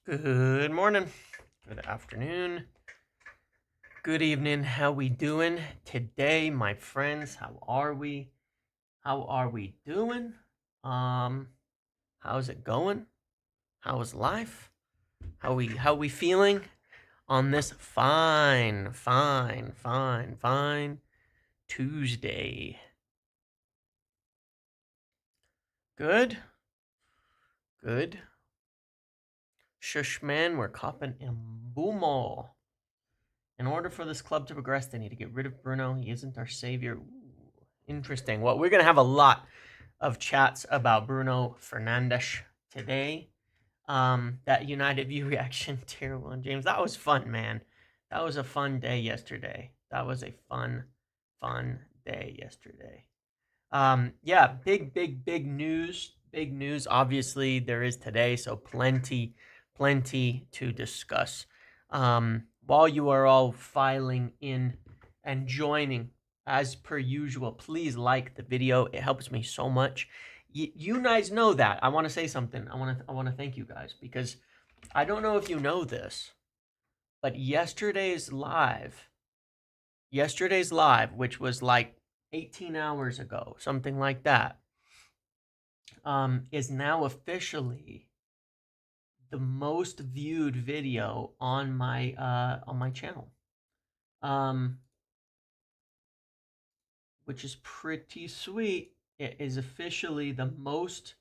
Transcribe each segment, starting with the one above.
Good morning, good afternoon, good evening. How we doing today, my friends? How are we? How are we doing? How's it going? How is life? How we feeling on this fine Tuesday? Good, good. Shush, man, we're copping Embumo. In order for this club to progress, they need to get rid of Bruno. He isn't our savior. Ooh, interesting. Well, we're going to have a lot of chats about Bruno Fernandes today. That United View reaction, tier 1, James. That was fun, man. That was a fun day yesterday. That was a fun day yesterday. Yeah, big news. Big news. Obviously, there is today, so plenty to discuss. While you are all filing in and joining, as per usual, please like the video. It helps me so much. You guys know that. I want to say something. I want to thank you guys because I don't know if you know this, but yesterday's live, which was like 18 hours ago, something like that, is now officially the most viewed video on my channel, which is pretty sweet. It is officially the most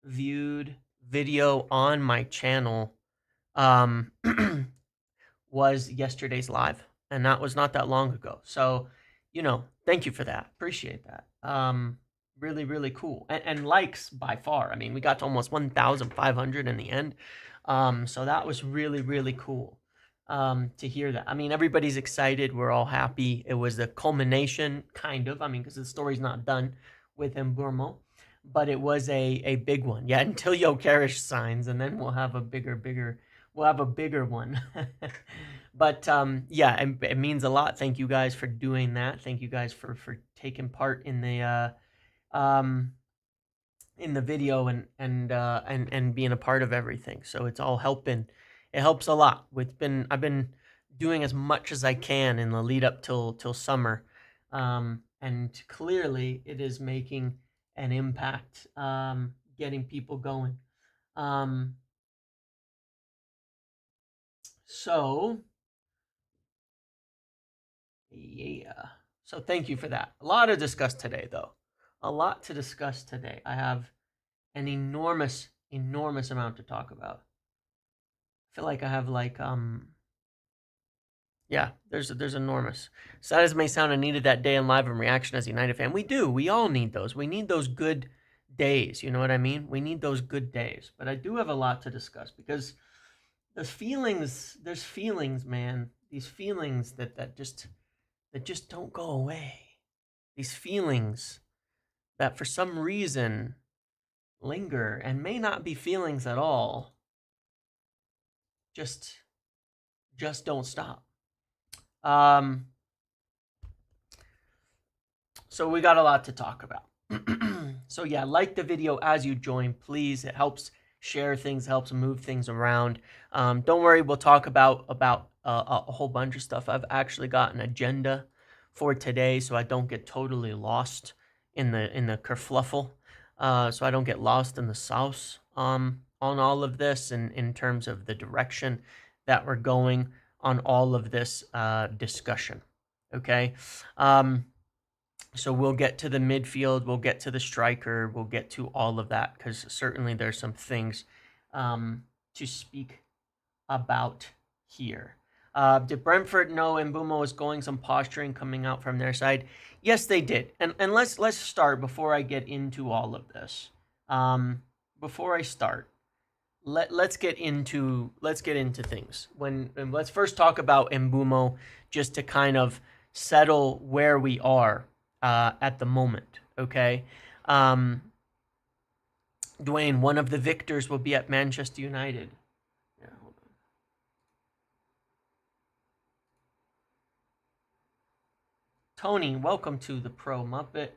viewed video on my channel. Was yesterday's live, and that was not that long ago. So, thank you for that. Appreciate that. Really cool. And likes by far. I mean, we got to almost 1,500 in the end. So that was really cool to hear that. I mean, everybody's excited. We're all happy. It was the culmination, kind of. I mean, because the story's not done with Embumo, but it was a big one. Yeah, until Gyokeres signs, and then we'll have a bigger one. But yeah, it means a lot. Thank you guys for doing that. Thank you guys for taking part in the video and being a part of everything. So it's all helping. It helps a lot. I've been doing as much as I can in the lead up till summer, and clearly it is making an impact, getting people going. So yeah. So thank you for that. A lot to discuss today, though. A lot to discuss today. I have an enormous amount to talk about. I feel like I have yeah, there's enormous. Sad as it may sound, I needed that day in live and reaction as a United fan. We do. We all need those. We need those good days. You know what I mean? We need those good days. But I do have a lot to discuss because there's feelings, man. These feelings that just don't go away. These feelings that for some reason linger and may not be feelings at all. Just don't stop. So we got a lot to talk about. So yeah, like the video as you join, please. It helps share things, helps move things around. Don't worry, we'll talk about a whole bunch of stuff. I've actually got an agenda for today, so I don't get totally lost in the kerfluffle. So I don't get lost in the sauce on all of this, and in terms of the direction that we're going on all of this discussion. Okay. So we'll get to the midfield, we'll get to the striker, we'll get to all of that, because certainly there's some things to speak about here. Did Brentford know Embumo was going, some posturing coming out from their side? Yes, they did. And let's start before I get into all of this. Before I start, let's get into things. Let's first talk about Embumo, just to kind of settle where we are at the moment. Okay. Dwayne, one of the victors will be at Manchester United. Yeah, hold on. Tony, welcome to the Pro Muppet.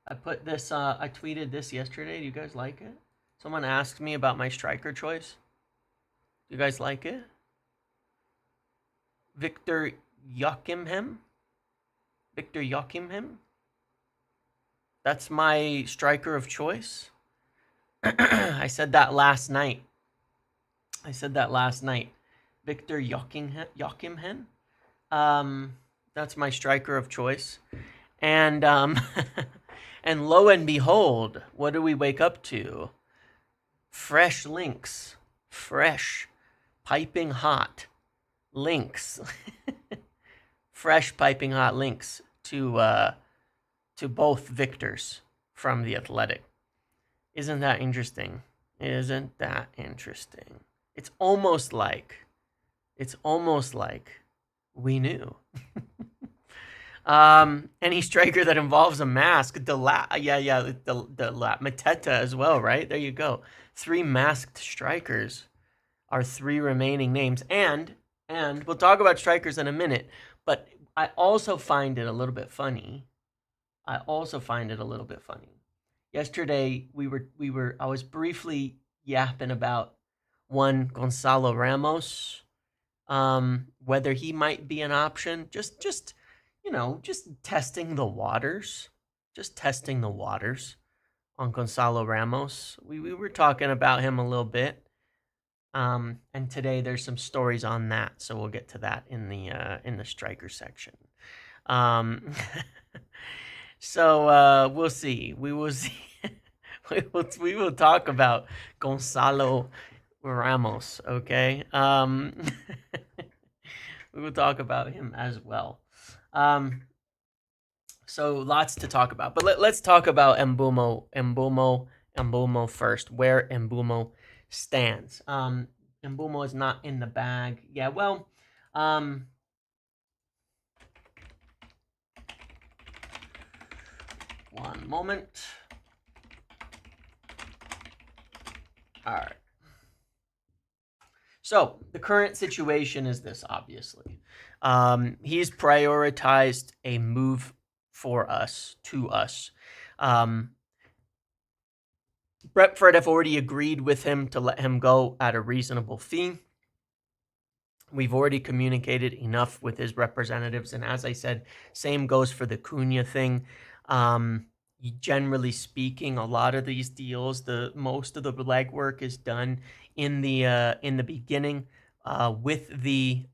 I put this, I tweeted this yesterday. Do you guys like it? Someone asked me about my striker choice. You guys like it? Victor Gyokeres? Victor Gyokeres? That's my striker of choice. I said that last night. Victor Gyokeres. That's my striker of choice. And and lo and behold, what do we wake up to? Fresh links. Fresh. Piping hot links. Fresh piping hot links to both victors from The Athletic. Isn't that interesting? Isn't that interesting? It's almost like we knew. Any striker that involves a mask, Mateta as well, right? There you go. 3 masked strikers are 3 remaining names, and we'll talk about strikers in a minute. But I also find it a little bit funny. Yesterday I was briefly yapping about one Gonzalo Ramos, whether he might be an option. Just testing the waters. On Gonzalo Ramos. We were talking about him a little bit. And today there's some stories on that, so we'll get to that in the striker section. So we'll see. We will see. we will talk about Gonzalo Ramos. Okay. We will talk about him as well. So lots to talk about, but let's talk about Embumo first. Where Embumo stands. Embumo is not in the bag. Yeah, well, one moment. All right. So the current situation is this, obviously. He's prioritized a move to us. Brentford have already agreed with him to let him go at a reasonable fee. We've already communicated enough with his representatives. And as I said, same goes for the Cunha thing. Generally speaking, a lot of these deals, most of the legwork is done in the beginning with the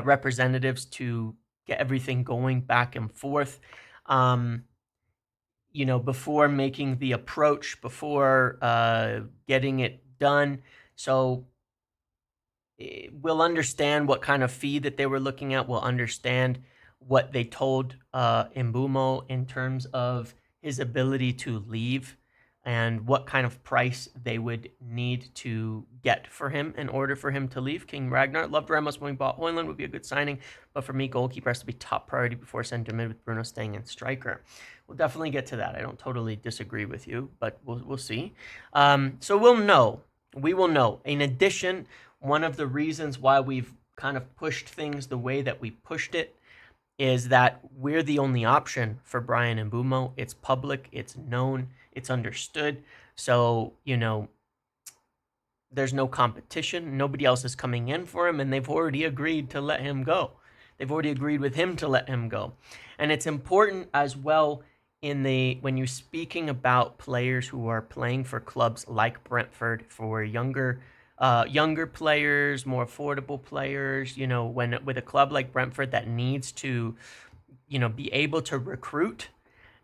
representatives to get everything going back and forth. Before making the approach, before getting it done. So we'll understand what kind of fee that they were looking at. We'll understand what they told Embumo in terms of his ability to leave and what kind of price they would need to get for him in order for him to leave. King Ragnar loved Ramos when we bought Hoyland, would be a good signing, but for me, goalkeeper has to be top priority before center mid, with Bruno staying in striker. We'll definitely get to that. I don't totally disagree with you, but we'll see. So we'll know. We will know. In addition, one of the reasons why we've kind of pushed things the way that we pushed it is that we're the only option for Bryan Embumo. It's public, it's known, it's understood. So, there's no competition. Nobody else is coming in for him, and they've already agreed to let him go. They've already agreed with him to let him go. And it's important as well when you're speaking about players who are playing for clubs like Brentford, for younger players, more affordable players, with a club like Brentford that needs to, be able to recruit,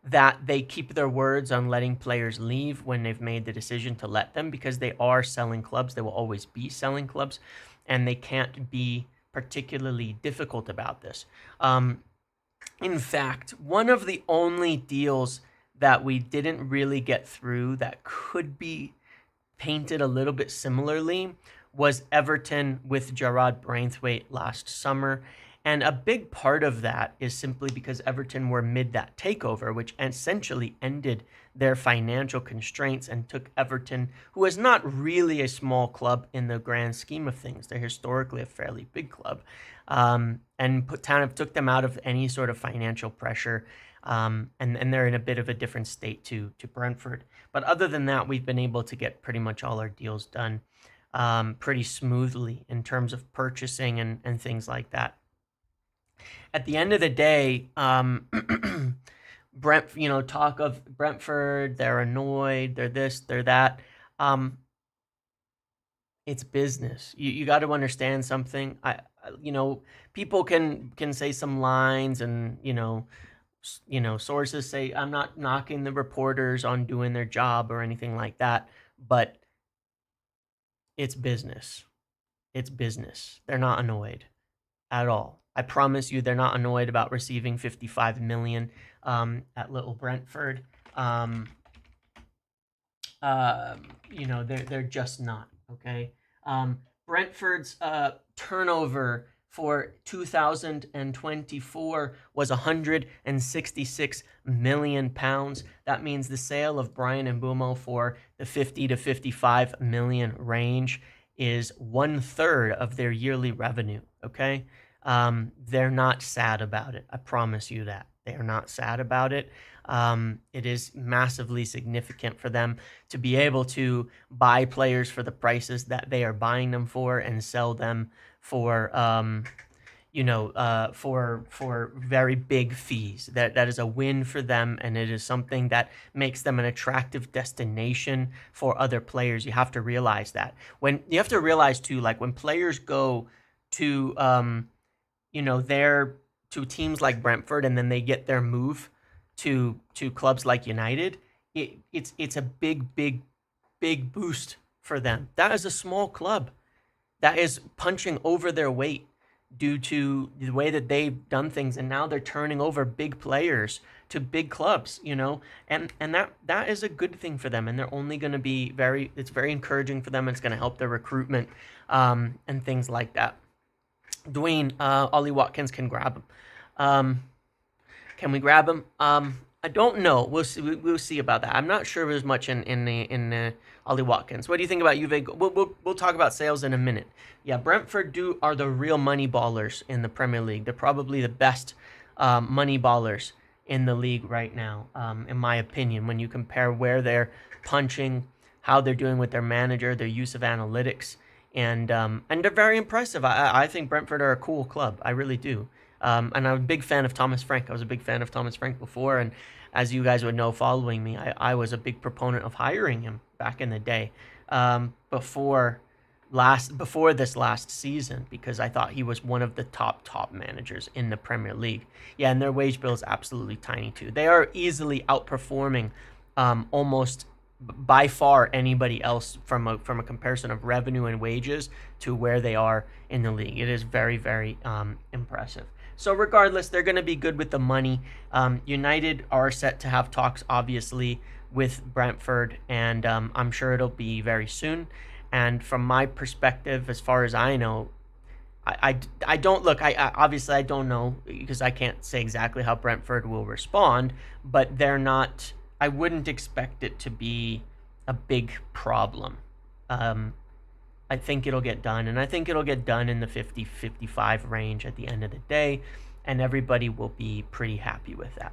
that they keep their words on letting players leave when they've made the decision to let them, because they are selling clubs. They will always be selling clubs, and they can't be particularly difficult about this. In fact, one of the only deals that we didn't really get through that could be painted a little bit similarly was Everton with Gerard Braithwaite last summer. And a big part of that is simply because Everton were mid that takeover, which essentially ended their financial constraints and took Everton, who is not really a small club in the grand scheme of things. They're historically a fairly big club, and took them out of any sort of financial pressure. and they're in a bit of a different state to Brentford. But other than that, we've been able to get pretty much all our deals done pretty smoothly in terms of purchasing and things like that. At the end of the day, talk of Brentford, they're annoyed, they're this, they're that. It's business. You got to understand something. People can say some lines, and sources say, I'm not knocking the reporters on doing their job or anything like that, but it's business. It's business. They're not annoyed at all. I promise you, they're not annoyed about receiving 55 million at Little Brentford. They're just not, okay. Brentford's turnover for 2024 was 166 million pounds. That means the sale of Bryan Embumo for the 50 to 55 million range is 1/3 of their yearly revenue. Okay. They're not sad about it. I promise you that. They are not sad about it. It is massively significant for them to be able to buy players for the prices that they are buying them for and sell them for, for very big fees. That is a win for them, and it is something that makes them an attractive destination for other players. You have to realize that. When you have to realize too, like when players go to, to teams like Brentford, and then they get their move to clubs like United, it's a big boost for them. That is a small club that is punching over their weight due to the way that they've done things, and now they're turning over big players to big clubs, and that is a good thing for them, and they're only going to be it's very encouraging for them. It's going to help their recruitment and things like that. Dwayne, Ollie Watkins can grab him. Can we grab him? I don't know. We'll see. We'll see about that. I'm not sure there's much in Ollie Watkins. What do you think about Juve? We'll talk about sales in a minute. Yeah, Brentford are the real money ballers in the Premier League. They're probably the best money ballers in the league right now, in my opinion. When you compare where they're punching, how they're doing with their manager, their use of analytics, and they're very impressive. I think Brentford are a cool club. I really do. And I'm a big fan of Thomas Frank. I was a big fan of Thomas Frank before, and as you guys would know, following me, I was a big proponent of hiring him back in the day, before this last season, because I thought he was one of the top managers in the Premier League. Yeah, and their wage bill is absolutely tiny too. They are easily outperforming almost by far anybody else from a comparison of revenue and wages to where they are in the league. It is very impressive. So regardless, they're going to be good with the money. United are set to have talks, obviously, with Brentford, and I'm sure it'll be very soon. And from my perspective, as far as I know, I don't look. I obviously I don't know, because I can't say exactly how Brentford will respond, but they're not. I wouldn't expect it to be a big problem. I think it'll get done, and I think it'll get done in the 50-55 range at the end of the day, and everybody will be pretty happy with that.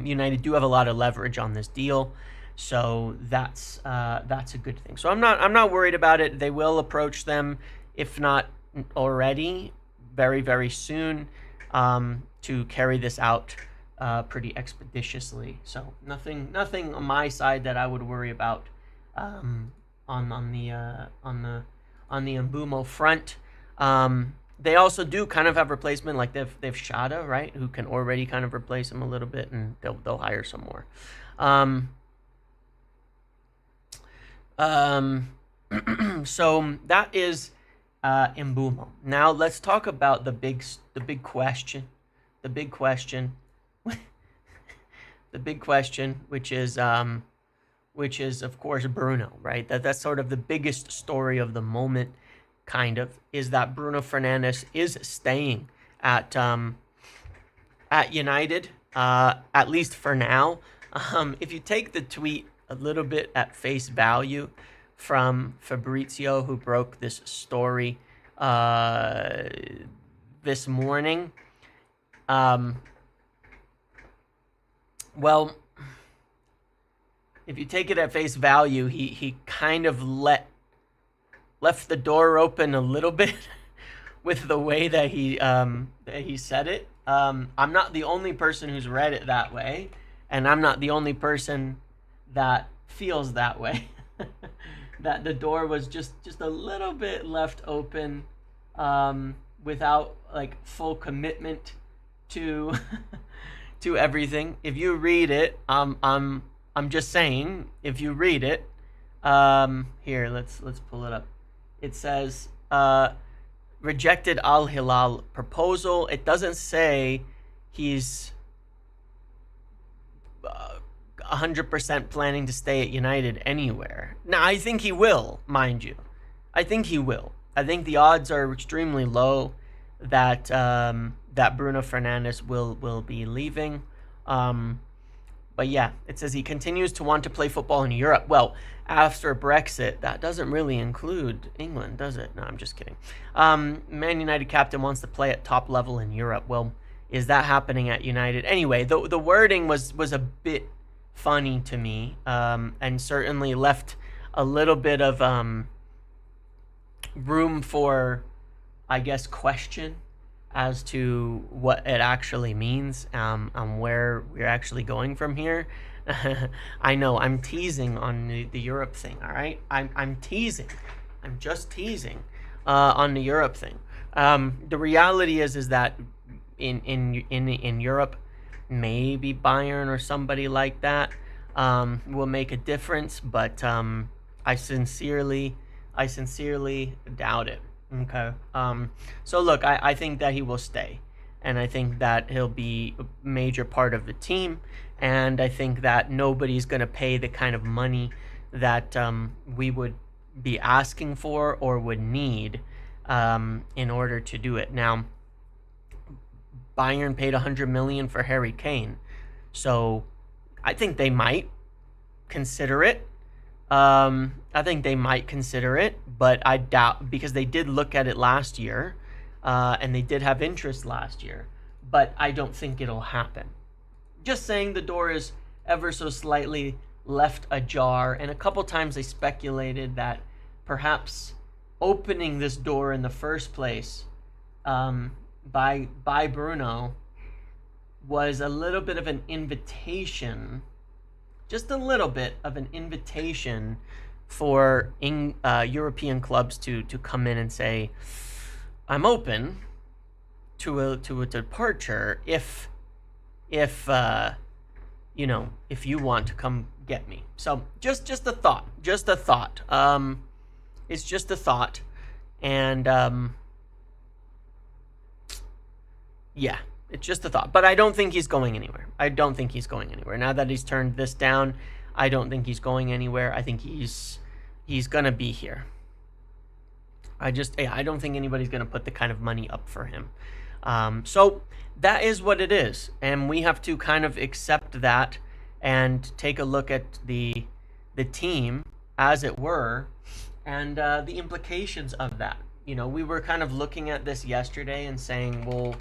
United do have a lot of leverage on this deal, so that's a good thing. So I'm not worried about it. They will approach them, if not already, very soon, to carry this out pretty expeditiously. So nothing on my side that I would worry about on the Embumo front. They also do kind of have replacement, like they've Shada, right, who can already kind of replace him a little bit, and they'll hire some more. So that is Embumo. Now let's talk about the big question, which is of course Bruno, right? That's sort of the biggest story of the moment, kind of, is that Bruno Fernandes is staying at United, at least for now. If you take the tweet a little bit at face value from Fabrizio, who broke this story this morning, Well, if you take it at face value, he kind of left the door open a little bit with the way that he said it. I'm not the only person who's read it that way, and I'm not the only person that feels that way. That the door was just a little bit left open, without like full commitment to to everything. If you read it, I'm just saying, if you read it, here, let's pull it up. It says, rejected Al Hilal proposal. It doesn't say he's 100% planning to stay at United anywhere. Now, I think he will, mind you. I think he will. I think the odds are extremely low that that Bruno Fernandes will be leaving. But yeah, it says he continues to want to play football in Europe. Well, after Brexit, that doesn't really include England, does it? No, I'm just kidding. Man United captain wants to play at top level in Europe. Well, is that happening at United? Anyway, the wording was a bit funny to me, and certainly left a little bit of room for, I guess, question as to what it actually means, and where we're actually going from here. I know I'm teasing on the Europe thing. All right, I'm teasing. I'm just teasing on the Europe thing. The reality is that in Europe, maybe Bayern or somebody like that will make a difference, but I sincerely doubt it. Okay. So look, I think that he will stay, and I think that he'll be a major part of the team, and I think that nobody's going to pay the kind of money that we would be asking for or would need in order to do it. Now, Bayern paid 100 million for Harry Kane, so I think they might consider it. I think they might consider it, but I doubt, because they did look at it last year, and they did have interest last year, but I don't think it'll happen. Just saying, the door is ever so slightly left ajar, and a couple times they speculated that perhaps opening this door in the first place by Bruno was a little bit of an invitation, just a little bit of an invitation for European clubs to come in and say, I'm open to a departure if you know, if you want to come get me. So just a thought, it's just a thought, and yeah, it's just a thought. But I don't think he's going anywhere. Now that he's turned this down, I don't think he's going anywhere. I think he's gonna be here. I don't think anybody's gonna put the kind of money up for him. So that is what it is, and we have to kind of accept that and take a look at the team, as it were, and the implications of that. You know, we were kind of looking at this yesterday and saying, well,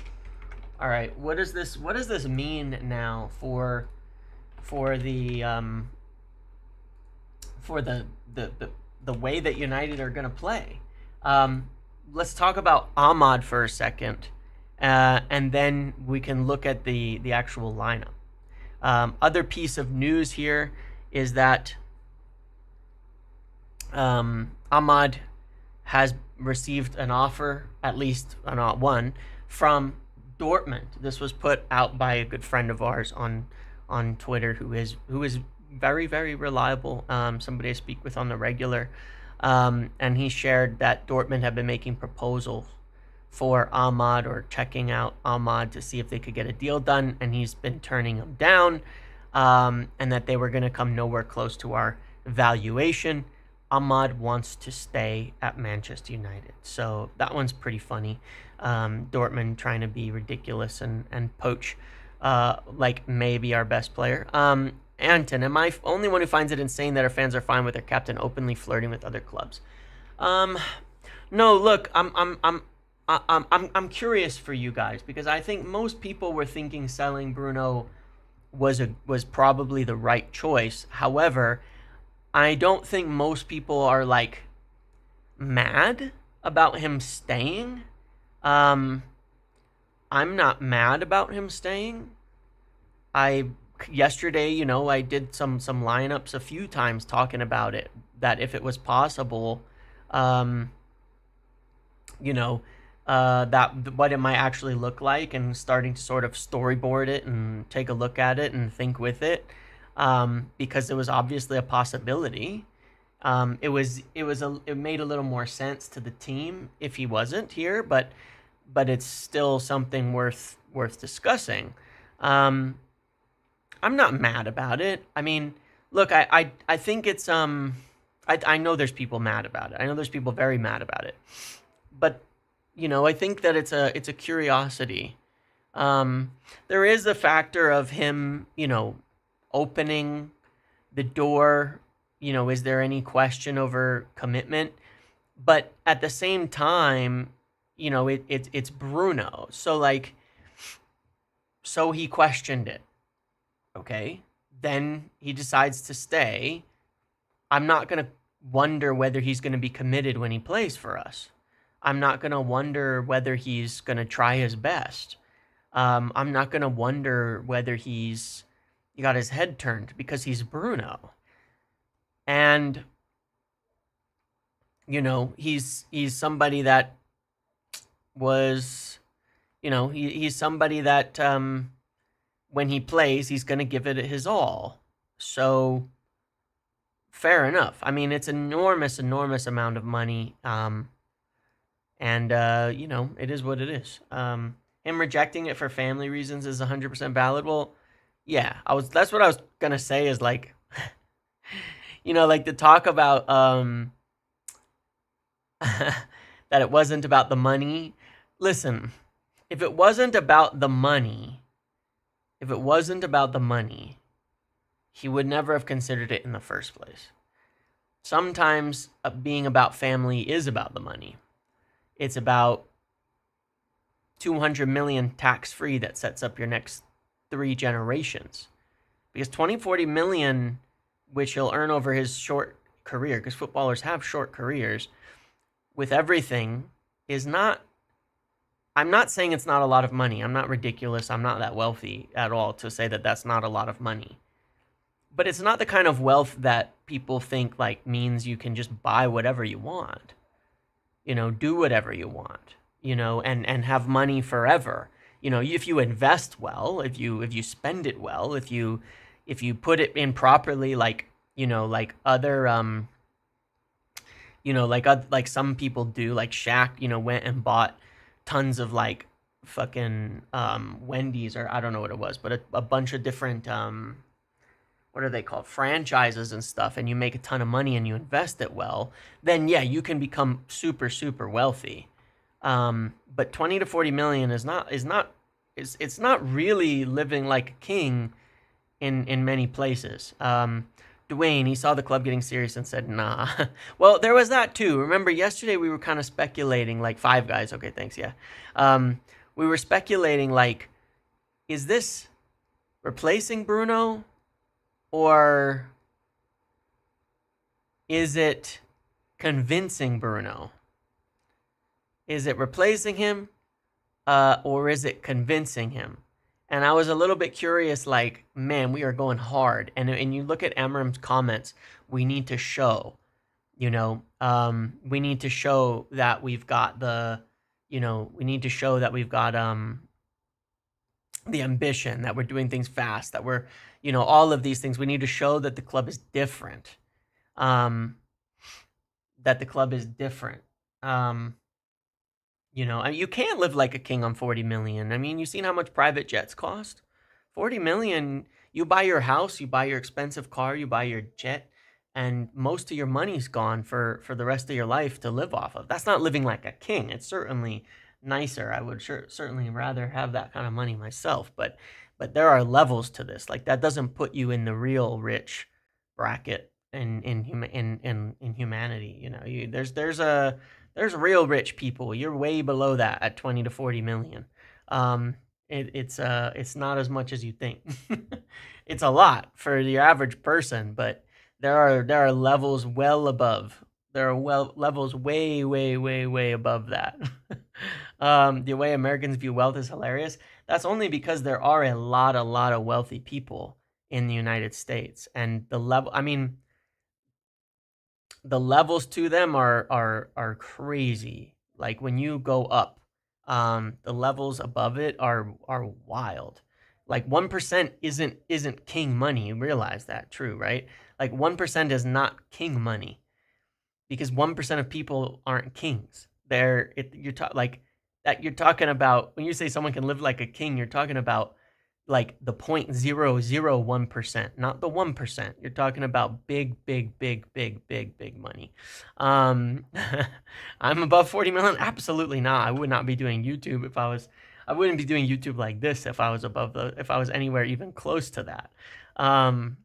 all right, what does this mean now for the way that United are going to play? Let's talk about Ahmad for a second, and then we can look at the actual lineup. Other piece of news here is that Ahmad has received an offer, at least not one, from Dortmund. This was put out by a good friend of ours on Twitter, who is very, very reliable, somebody I speak with on the regular, and he shared that Dortmund have been making proposals for Ahmad, or checking out Ahmad to see if they could get a deal done, and he's been turning them down, and that they were going to come nowhere close to our valuation. Ahmad wants to stay at Manchester United, so that one's pretty funny. Dortmund trying to be ridiculous and poach like maybe our best player. Anton, am I only one who finds it insane that our fans are fine with their captain openly flirting with other clubs? No, look, I'm curious for you guys, because I think most people were thinking selling Bruno was probably the right choice. However, I don't think most people are like mad about him staying. Um, I'm not mad about him staying. I yesterday, I did some lineups a few times talking about it, that if it was possible, um, you know, that what it might actually look like, and starting to sort of storyboard it and take a look at it and think with it, because it was obviously a possibility. It made a little more sense to the team if he wasn't here, but it's still something worth discussing. Um, I'm not mad about it. I mean, look, I think it's I know there's people mad about it. I know there's people very mad about it. But I think that it's a curiosity. Um, there is a factor of him, opening the door. Is there any question over commitment? But at the same time, it's Bruno. So like, so he questioned it. Okay. Then he decides to stay. I'm not going to wonder whether he's going to be committed when he plays for us. I'm not going to wonder whether he's going to try his best. I'm not going to wonder whether he got his head turned, because he's Bruno. And, he's somebody that was, he's somebody that when he plays, he's going to give it his all. So fair enough. I mean, it's enormous amount of money. And it is what it is. Him rejecting it for family reasons is 100% valid. Well, yeah, that's what I was going to say, is like, like to talk about, that it wasn't about the money. Listen, if it wasn't about the money, he would never have considered it in the first place. Sometimes being about family is about the money. It's about 200 million tax-free that sets up your next 3 generations. Because 20, 40 million, which he'll earn over his short career, because footballers have short careers, with everything, is not, I'm not saying it's not a lot of money. I'm not ridiculous. I'm not that wealthy at all to say that that's not a lot of money. But it's not the kind of wealth that people think like means you can just buy whatever you want. Do whatever you want, and have money forever. If you invest well, if you spend it well, if you put it in properly, like, like other, like some people do, like Shaq, went and bought tons of like fucking Wendy's, or I don't know what it was, but a bunch of different what are they called, franchises and stuff, and you make a ton of money and you invest it well, then yeah, you can become super wealthy. But 20 to 40 million is not it's not really living like a king in many places. Dwayne, he saw the club getting serious and said, nah. Well, there was that too. Remember, yesterday we were kind of speculating, like Five Guys. Okay, thanks, yeah. We were speculating, like, is this replacing Bruno? Or is it convincing Bruno? Is it replacing him? Or is it convincing him? And I was a little bit curious, like, man, we are going hard. And you look at Emram's comments, we need to show, we need to show that we've got we need to show that we've got the ambition, that we're doing things fast, that we're, all of these things. We need to show that the club is different. That the club is different. You can't live like a king on 40 million. I mean, you've seen how much private jets cost. 40 million, you buy your house, you buy your expensive car, you buy your jet, and most of your money's gone for the rest of your life to live off of. That's not living like a king. It's certainly nicer. I would certainly rather have that kind of money myself, but there are levels to this. Like, that doesn't put you in the real rich bracket in humanity. There's real rich people. You're way below that at 20 to 40 million. It's not as much as you think. It's a lot for the average person, but there are levels well above. There are levels way way way way above that. The way Americans view wealth is hilarious. That's only because there are a lot of wealthy people in the United States, and the level. I mean, the levels to them are crazy. Like when you go up, the levels above it are wild. Like 1% isn't king money. You realize that, true, right? Like 1% is not king money because 1% of people aren't kings. Like that. You're talking about when you say someone can live like a king. You're talking about like the 0.001%, not the 1%. You're talking about big, big, big, big, big, big money. Um, I'm above 40 million. Absolutely not. I would not be doing YouTube if I was. I wouldn't be doing YouTube like this if I was if I was anywhere even close to that. Um,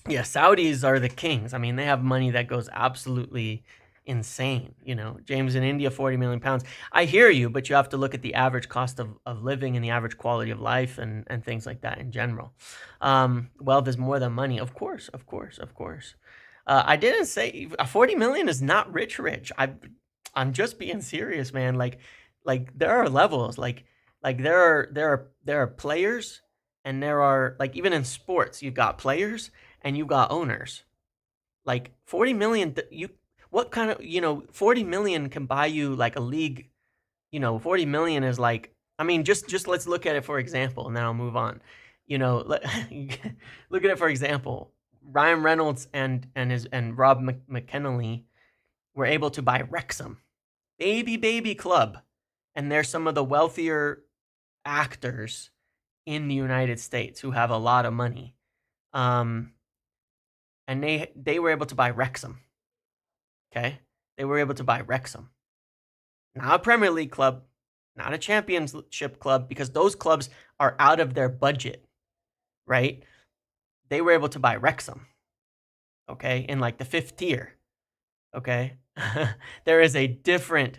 yeah, Saudis are the kings. I mean, they have money that goes absolutely insane. James in India, 40 million pounds. I hear you, but you have to look at the average cost of living and the average quality of life and things like that in general. Wealth is more than money. Of course, of course, of course. I didn't say 40 million is not rich, rich. I'm just being serious, man. Like there are levels. Like there are players, and there are, like, even in sports, you've got players and you got owners. Like 40 million, you what kind of 40 million can buy you like a league. 40 million is like, I mean, just let's look at it for example, and then I'll move on. Let, look at it for example. Ryan Reynolds and Rob McEnally were able to buy Wrexham, baby club, and they're some of the wealthier actors in the United States who have a lot of money. And they were able to buy Wrexham. Okay, they were able to buy Wrexham, not a Premier League club, not a Championship club, because those clubs are out of their budget, right? They were able to buy Wrexham, okay, in like the fifth tier, okay. There is a different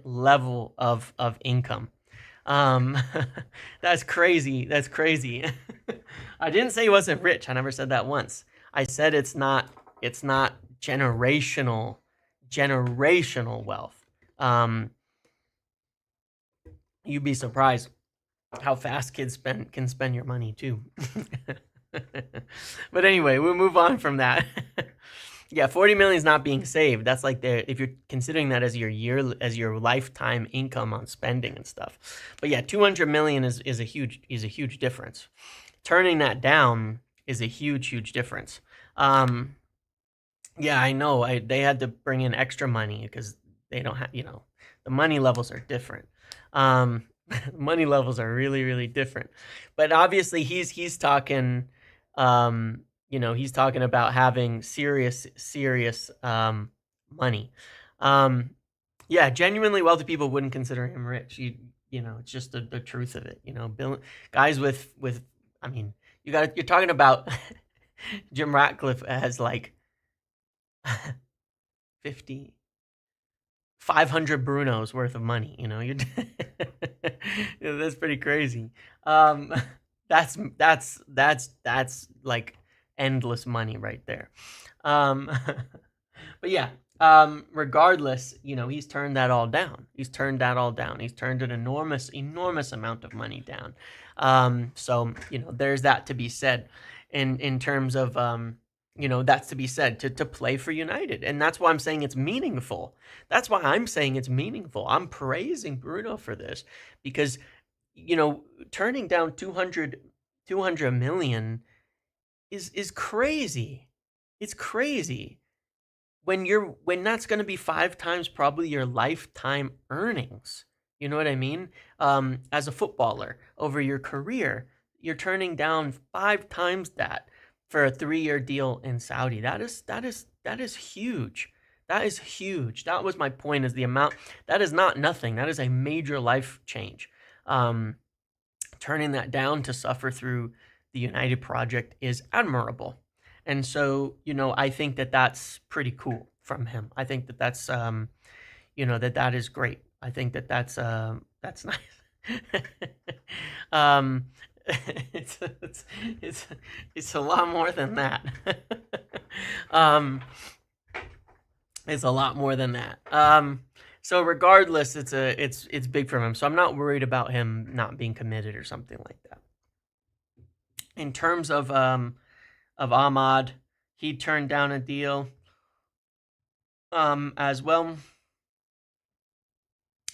level of income. Um, that's crazy. That's crazy. I didn't say he wasn't rich. I never said that once. I said it's not generational wealth. You'd be surprised how fast kids can spend your money too. But anyway, we'll move on from that. Yeah, 40 million is not being saved. That's like if you're considering that as your lifetime income on spending and stuff. But yeah, 200 million is a huge difference. Turning that down is a huge difference. Yeah, I know. They had to bring in extra money because they don't have, the money levels are different. Money levels are really different. But obviously he's talking he's talking about having serious money. Yeah, genuinely wealthy people wouldn't consider him rich. It's just the truth of it. Guys with I mean, you're talking about Jim Ratcliffe has like 50 500 Brunos worth of money. That's pretty crazy. Um, that's like endless money right there. Um, but yeah, regardless, he's turned that all down. He's turned an enormous amount of money down. So there's that to be said, in terms of that's to be said to play for United, and that's why I'm saying it's meaningful. I'm praising Bruno for this because turning down 200 million is crazy. It's crazy when that's going to be 5 times probably your lifetime earnings. You know what I mean? As a footballer over your career, you're turning down 5 times that for a 3-year deal in Saudi. That is huge. That is huge. That was my point, is the amount. That is not nothing. That is a major life change. Turning that down to suffer through the United project is admirable. And so, I think that that's pretty cool from him. I think that that's that is great. I think that that's nice. um, it's, it's it's it's a lot more than that. um, it's a lot more than that. So regardless, it's big for him. So I'm not worried about him not being committed or something like that. In terms of Ahmad, he turned down a deal as well.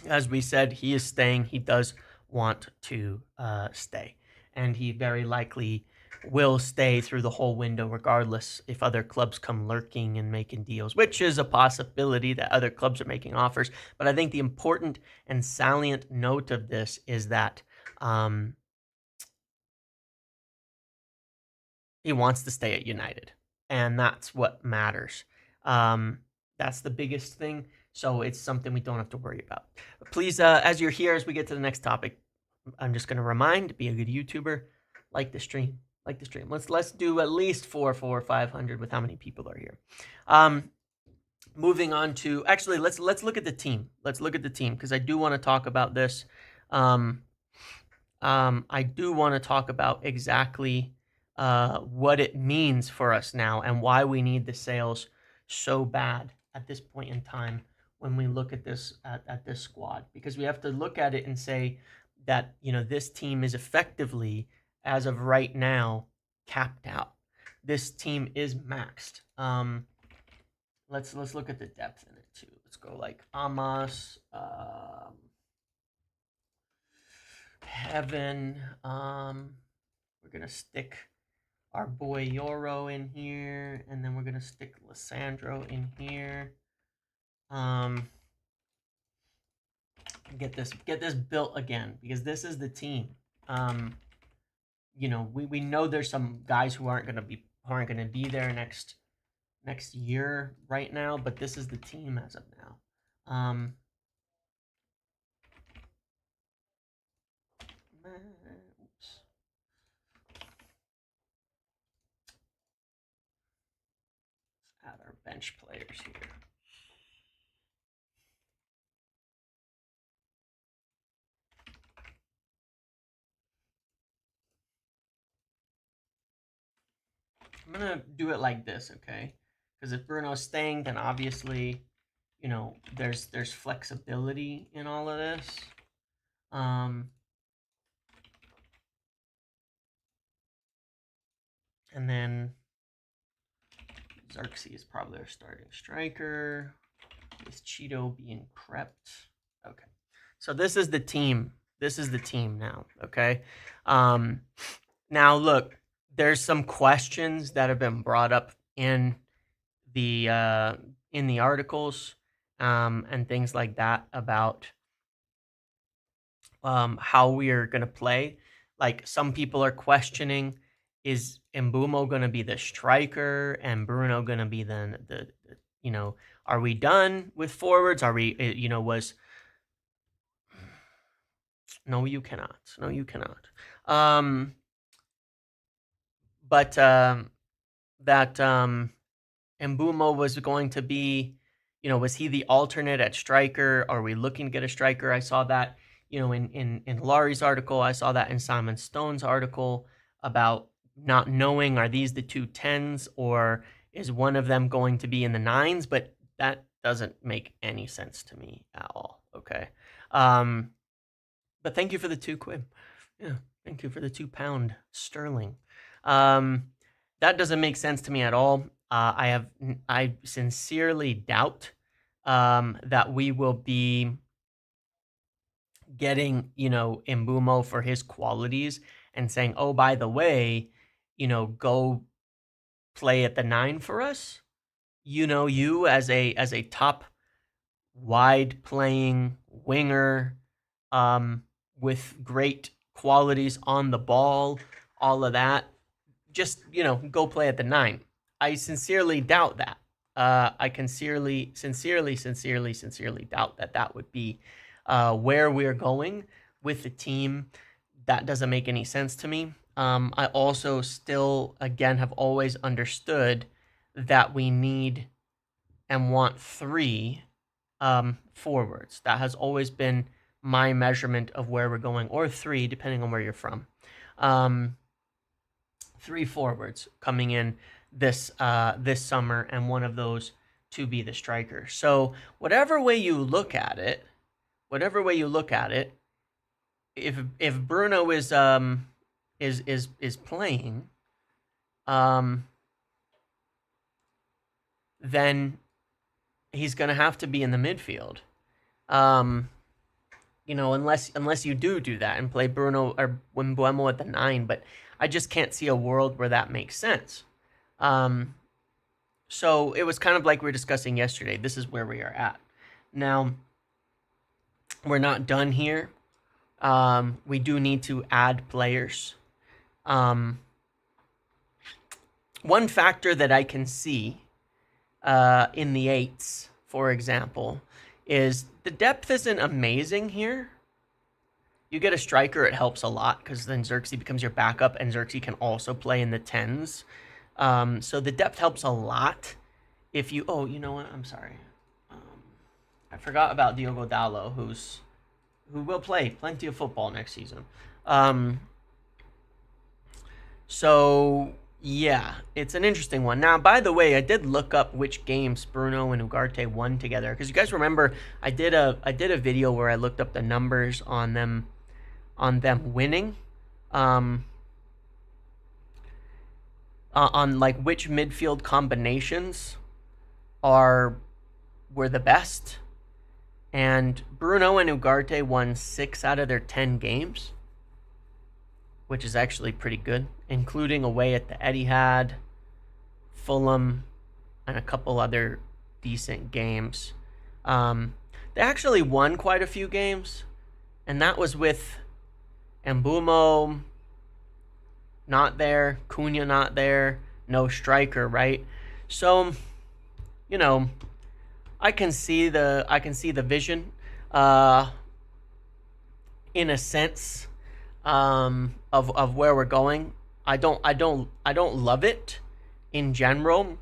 As we said, he is staying. He does want to stay, and he very likely will stay through the whole window, regardless if other clubs come lurking and making deals, which is a possibility that other clubs are making offers. But I think the important and salient note of this is that he wants to stay at United, and that's what matters. That's the biggest thing. So it's something we don't have to worry about. Please, as you're here, as we get to the next topic, I'm just going to remind: be a good YouTuber, like the stream, like the stream. Let's do at least 500 with how many people are here. Moving on to actually, let's look at the team. Let's look at the team because I do want to talk about this. I do want to talk about exactly what it means for us now and why we need the sales so bad at this point in time when we look at this at this squad, because we have to look at it and say that, you know, this team is effectively, as of right now, capped out. This team is maxed. Let's look at the depth in it too. Let's go like Amos, Heaven. We're gonna stick our boy Yoro in here, and then we're gonna stick Lissandro in here. Get this built again, because this is the team. You know, we know there's some guys who aren't gonna be there next year right now, but this is the team as of now. Oops. Let's add our bench players here. I'm gonna do it like this, okay? Because if Bruno's staying, then obviously, you know, there's flexibility in all of this. And then Xerxes is probably our starting striker, with Cheeto being prepped. Okay, so this is the team. This is the team now. Okay, now look, there's some questions that have been brought up in the articles and things like that about how we are going to play. Like, some people are questioning, is Embumo going to be the striker and Bruno going to be the you know, are we done with forwards? Are we, you know, no, you cannot. No, you cannot. But that Embumo was going to be, you know, was he the alternate at striker? Are we looking to get a striker? I saw that, you know, in Laurie's article. I saw that in Simon Stone's article about not knowing, are these the two 10s or is one of them going to be in the 9s? But that doesn't make any sense to me at all. Okay. But thank you for the 2 quid. Yeah, thank you for the £2 sterling. That doesn't make sense to me at all. I sincerely doubt that we will be getting, you know, Embumo for his qualities and saying, oh, by the way, you know, go play at the 9 for us. You know, you as a top wide playing winger, with great qualities on the ball, all of that, just, you know, go play at the 9. I sincerely doubt that. I sincerely doubt that that would be where we're going with the team. That doesn't make any sense to me. I also still, again, have always understood that we need and want 3 forwards. That has always been my measurement of where we're going, or 3, depending on where you're from. 3 forwards coming in this summer, and one of those to be the striker. So whatever way you look at it, if Bruno is playing, then he's going to have to be in the midfield. Unless you do that and play Bruno or Embumo at the 9, but I just can't see a world where that makes sense. So it was kind of like we were discussing yesterday. This is where we are at. Now, we're not done here. We do need to add players. One factor that I can see in the 8s, for example, is the depth isn't amazing here. You get a striker, it helps a lot, because then Xerxes becomes your backup, and Xerxes can also play in the 10s. So the depth helps a lot. If you... Oh, you know what? I'm sorry. I forgot about Diogo Dalot, who will play plenty of football next season. So... yeah, it's an interesting one. Now, by the way, I did look up which games Bruno and Ugarte won together, because you guys remember I did a video where I looked up the numbers on them winning, on like which midfield combinations were the best, and Bruno and Ugarte won 6 out of their 10 games, which is actually pretty good, including away at the Etihad, Fulham, and a couple other decent games. They actually won quite a few games, and that was with Embumo not there, Cunha not there, no striker, right? So, I can see the vision, in a sense. Of where we're going. I don't love it in general.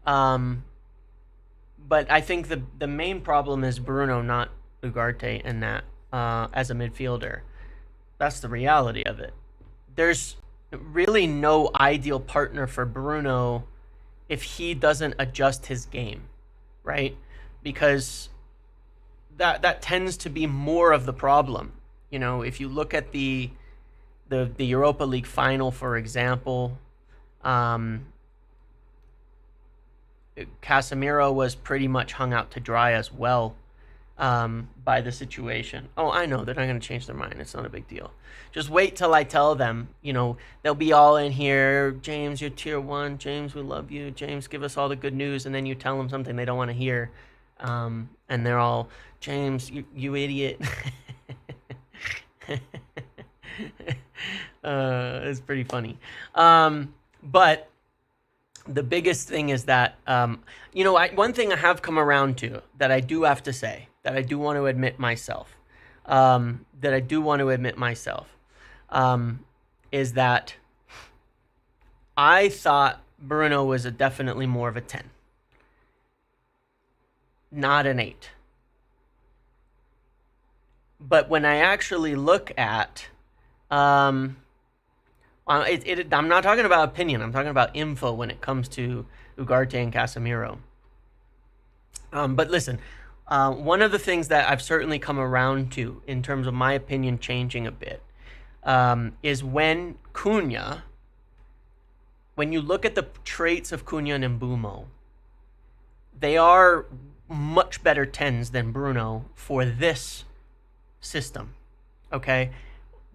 But I think the main problem is Bruno, not Ugarte, in that as a midfielder. That's the reality of it. There's really no ideal partner for Bruno if he doesn't adjust his game, right? Because that tends to be more of the problem. If you look at the Europa League final, for example, Casemiro was pretty much hung out to dry as well by the situation. Oh, I know, they're not going to change their mind. It's not a big deal. Just wait till I tell them, they'll be all in here. James, you're tier 1. James, we love you. James, give us all the good news. And then you tell them something they don't want to hear. And they're all, James, you idiot. It's pretty funny. But the biggest thing is that, one thing I have come around to that I do have to say, that I do want to admit myself, is that I thought Bruno was definitely more of a 10, not an 8. But when I actually look at, I'm not talking about opinion. I'm talking about info when it comes to Ugarte and Casemiro. But listen, one of the things that I've certainly come around to in terms of my opinion changing a bit is when you look at the traits of Cunha and Embumo, they are much better 10s than Bruno for this system. Okay,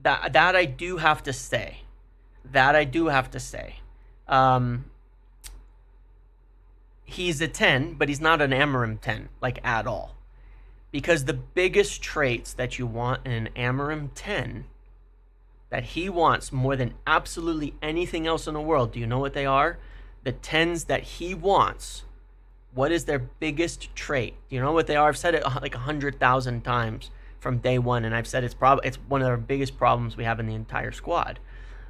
that I do have to say. He's a 10, but he's not an Amorim 10, like, at all. Because the biggest traits that you want in an Amorim 10, that he wants more than absolutely anything else in the world, do you know what they are? The 10s that he wants, what is their biggest trait? Do you know what they are? I've said it like 100,000 times from day one, and I've said it's one of the biggest problems we have in the entire squad.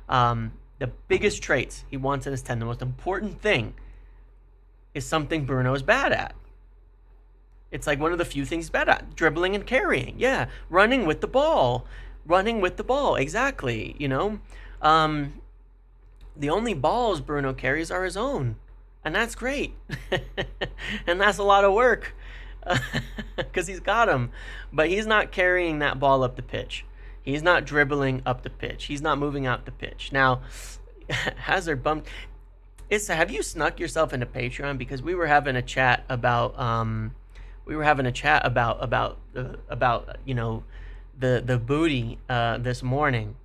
The biggest traits he wants in his 10, the most important thing, is something Bruno is bad at. It's like one of the few things he's bad at: dribbling and carrying. Yeah, running with the ball, exactly. Um, the only balls Bruno carries are his own, and that's great. And that's a lot of work because he's got them, but he's not carrying that ball up the pitch. He's not dribbling up the pitch. He's not moving out the pitch. Now, Hazard bumped. Have you snuck yourself into Patreon? Because we were having a chat about the booty this morning.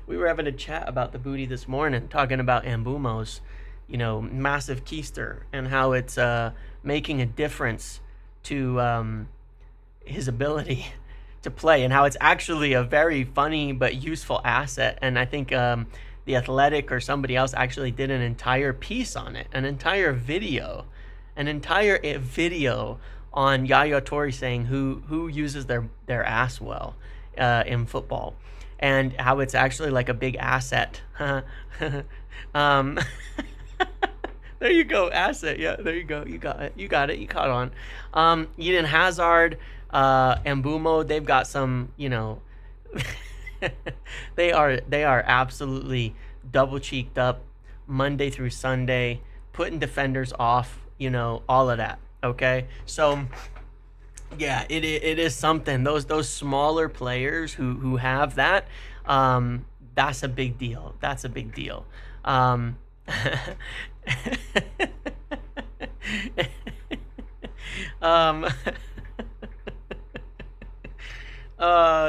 We were having a chat about the booty this morning, talking about Embumo's massive keister and how it's making a difference to his ability to play, and how it's actually a very funny but useful asset. And I think The Athletic or somebody else actually did an entire piece on it, an entire video on Yaya Toure saying who uses their ass well in football, and how it's actually like a big asset. There you go, asset. Yeah, there you go. You got it. You caught on. Eden Hazard, Embumo, they've got some, they are absolutely double cheeked up Monday through Sunday, putting defenders off, all of that. Okay, so yeah, it is something. Those smaller players who have that, that's a big deal. That's a big deal.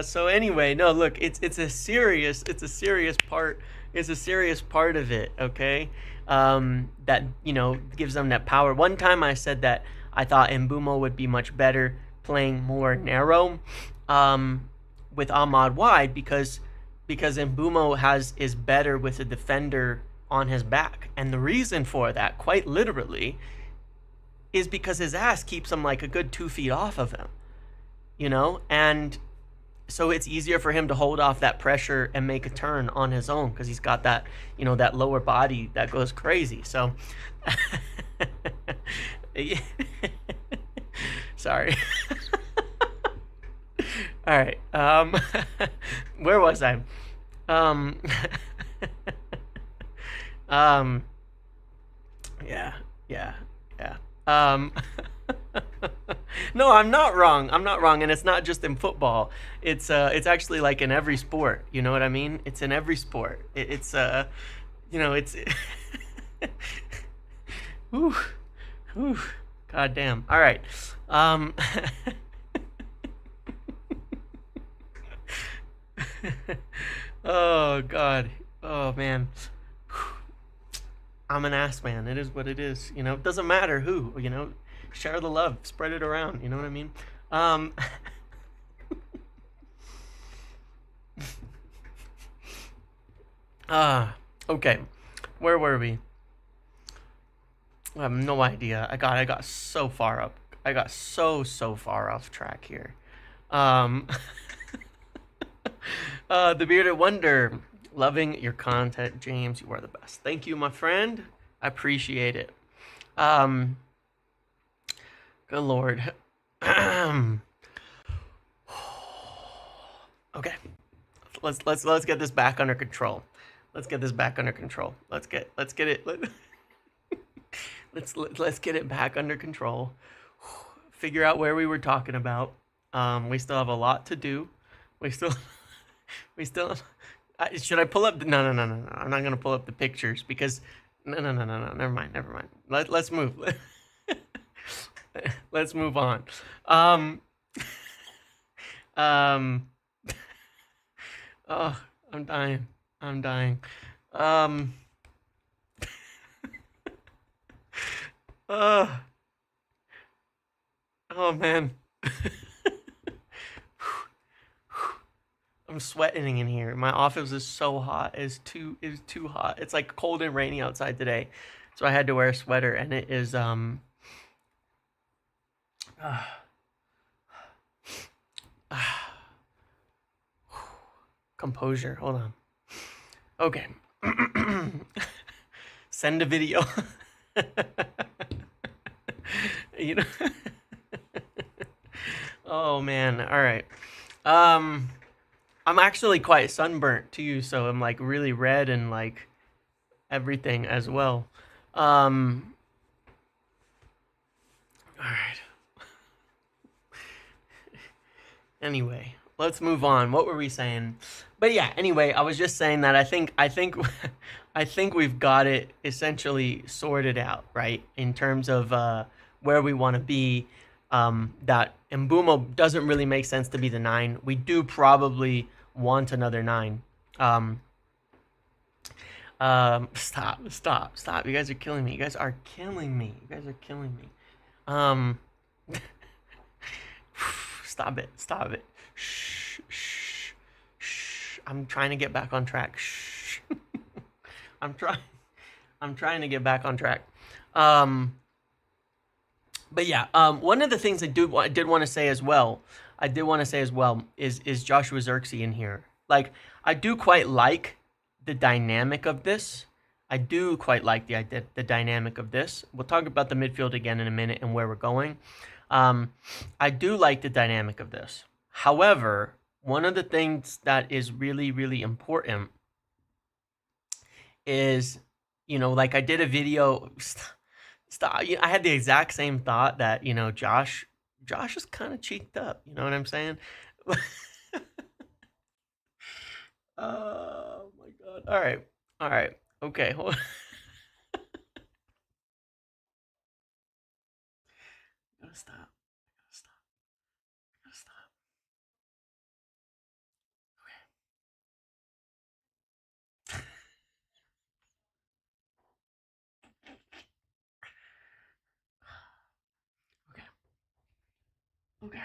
So anyway, no, look, it's a serious part. It's a serious part of it, okay? That gives them that power. One time I said that I thought Embumo would be much better playing more narrow with Ahmad wide, because Embumo is better with a defender on his back. And the reason for that, quite literally, is because his ass keeps him like a good 2 feet off of him, and so it's easier for him to hold off that pressure and make a turn on his own, because he's got that, that lower body that goes crazy. So sorry. All right. Where was I? Yeah. No, I'm not wrong, and it's not just in football. It's actually like in every sport. You know what I mean? It's in every sport. It's Whew. God damn. All right. Oh God. Oh man. I'm an ass man. It is what it is. It doesn't matter who. Share the love, spread it around. You know what I mean? Okay. Where were we? I have no idea. I got so far up. I got so far off track here. The Bearded Wonder, loving your content, James. You are the best. Thank you, my friend. I appreciate it. Good Lord. Okay. Let's get this back under control. Let's get this back under control. Let's get it. Let's get it back under control. Figure out where we were talking about. We still have a lot to do. We still. Should I pull up? No. I'm not gonna pull up the pictures because no. Never mind. Let's move. Let's move on. Oh, I'm dying. Oh man. I'm sweating in here. My office is so hot. It's too hot. It's like cold and rainy outside today. So I had to wear a sweater, and it is composure. Hold on. Okay. Send a video. You know. Oh man. All right. Um, I'm actually quite sunburnt too, so I'm like really red and like everything as well. Um, all right. Anyway, let's move on. What were we saying? But yeah, anyway, I was just saying that I think I think we've got it essentially sorted out, right? In terms of where we want to be. That Embumo doesn't really make sense to be the 9. We do probably want another 9. Um, stop. You guys are killing me. You guys are killing me. You guys are killing me. Um, Stop it. Shh. I'm trying to get back on track. Shh. I'm trying. I'm trying to get back on track. Um, but yeah, one of the things I did want to say as well, is Joshua Xerxes in here. Like, I do quite like the dynamic of this. I do quite like the dynamic of this. We'll talk about the midfield again in a minute and where we're going. I do like the dynamic of this. However, one of the things that is really, really important is, like I did a video. Stop. I had the exact same thought that Josh is kind of cheeked up. You know what I'm saying? Oh my god! All right, okay. Hold on. I gotta stop. I gotta stop. I gotta stop. Okay. Okay.